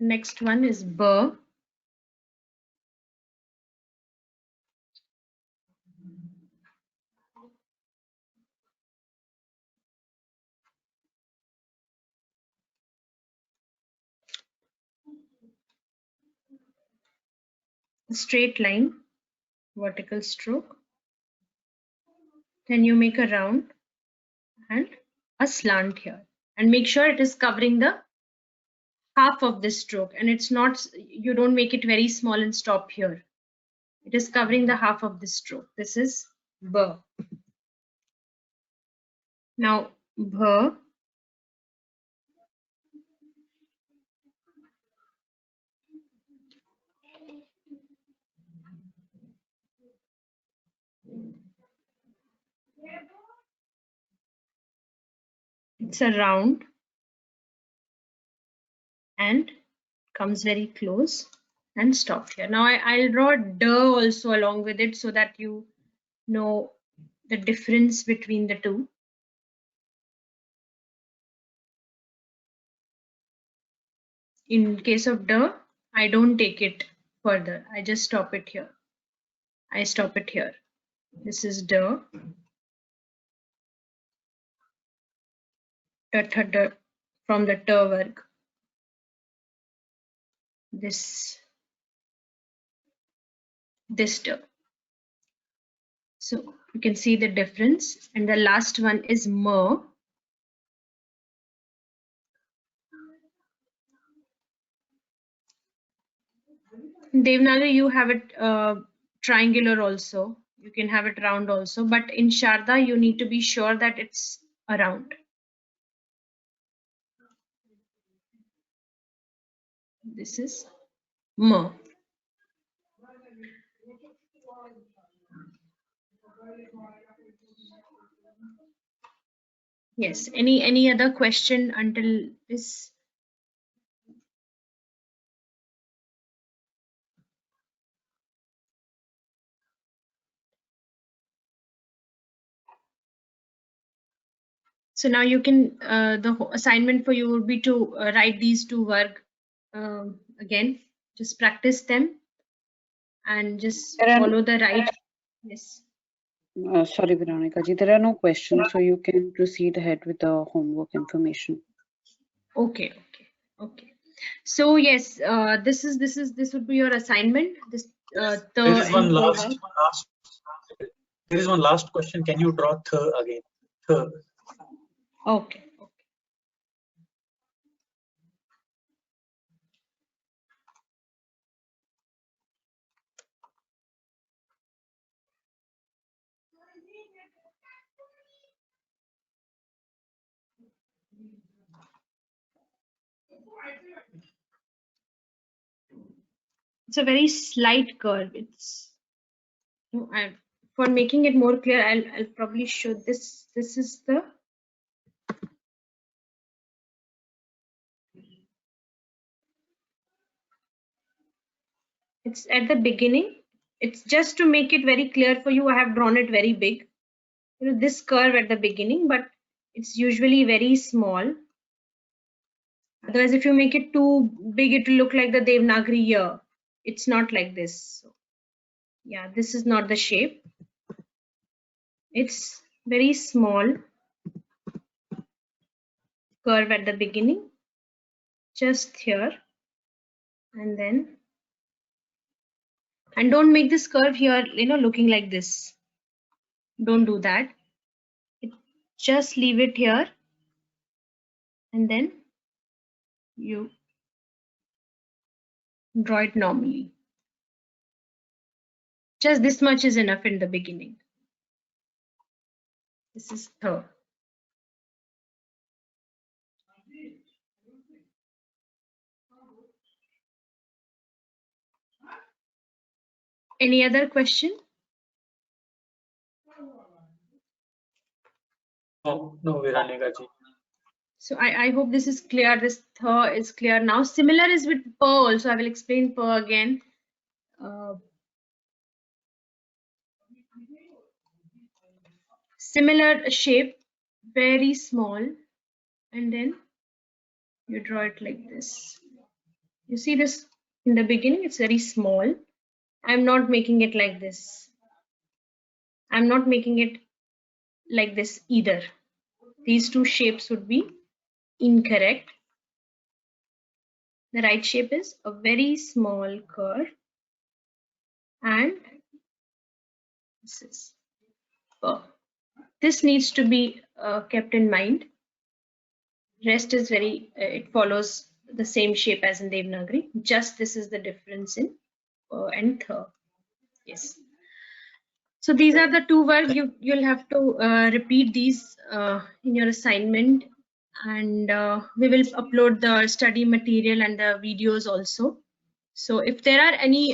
Next one is ba. Straight line, vertical stroke. Then you make a round and a slant here, and make sure it is covering the half of this stroke, and it's not, you don't make it very small and stop here. It is covering the half of this stroke. This is ba. Now bha. It's a round and comes very close and stop here. Now I'll draw da also along with it so that you know the difference between the two. In case of da, I don't take it further. I just stop it here. I stop it here. This is da. Da, da, da, from the ta varg. This da. So you can see the difference. And the last one is ma. Devnagar, you have it triangular also. You can have it round also, but in Sharda, you need to be sure that it's a round. This is ma. Yes. Any other question until this? So now you can, the assignment for you would be to write these two varg again. Just practice them and just follow the right. Yes. Sorry, Veronica ji, there are no questions, so you can proceed ahead with the homework information. Okay. So yes, this would be your assignment. This there is one last question. Can you draw th again? Th. Okay. It's a very slight curve. It's, for making it more clear, I'll probably show this. This is the, it's at the beginning it's just to make it very clear for you. I have drawn it very big. You know, this curve at the beginning, but it's usually very small. Otherwise, if you make it too big, it will look like the Devanagari here. It's not like this. So, yeah, this is not the shape. It's very small curve at the beginning, just here, and then, and don't make this curve here, you know, looking like this. Don't do that. Just leave it here, and then you draw it normally. Just this much is enough in the beginning. This is third. Any other question? No, Viranagaji. So I hope this is clear. This tha is clear now. Similar is with pa also. I will explain pa again. Similar shape, very small, and then you draw it like this. You see this in the beginning, it's very small. I'm not making it like this. I'm not making it like this either. These two shapes would be incorrect. The right shape is a very small curve, and this is this needs to be kept in mind. Rest is very, it follows the same shape as in Devanagari. Just this is the difference in and third. Yes. So these are the two words. You'll have to repeat these in your assignment, and we will upload the study material and the videos also. So if there are any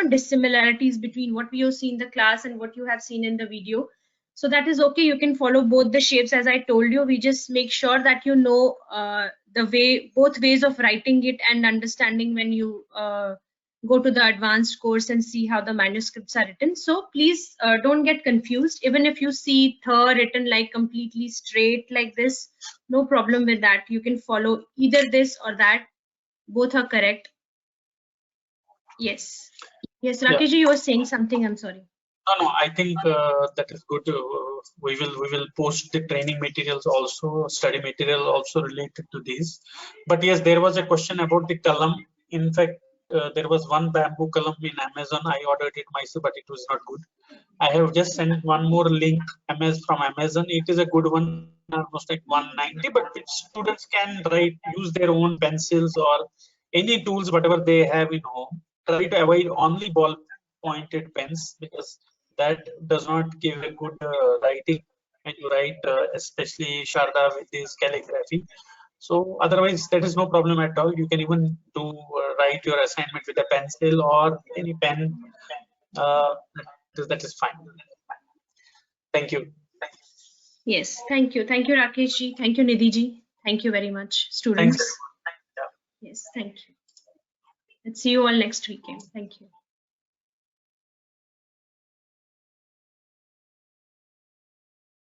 dissimilarities between what we have seen in the class and what you have seen in the video, so that is okay. You can follow both the shapes as I told you. We just make sure that you know both ways of writing it and understanding when you go to the advanced course and see how the manuscripts are written. So please don't get confused. Even if you see tha written like completely straight like this, no problem with that. You can follow either this or that. Both are correct. Yes. Yes, Rakesh, you were saying something. I'm sorry. No, I think that is good. We will post the training materials also, study material also related to these. But yes, there was a question about the column. In fact, there was one bamboo column in Amazon. I ordered it myself, but it was not good. I have just sent one more link from Amazon. It is a good one, almost like 190. But students can use their own pencils or any tools, whatever they have in home. Try to avoid only ball pointed pens, because that does not give a good writing when you write, especially Sharada with this calligraphy. So otherwise, that is no problem at all. You can even write your assignment with a pencil or any pen. That is fine. Thank you. Yes, thank you. Thank you, Rakesh ji. Thank you, Nidhi ji. Thank you very much, students. Thanks. Yes, thank you. Let's see you all next weekend. Thank you.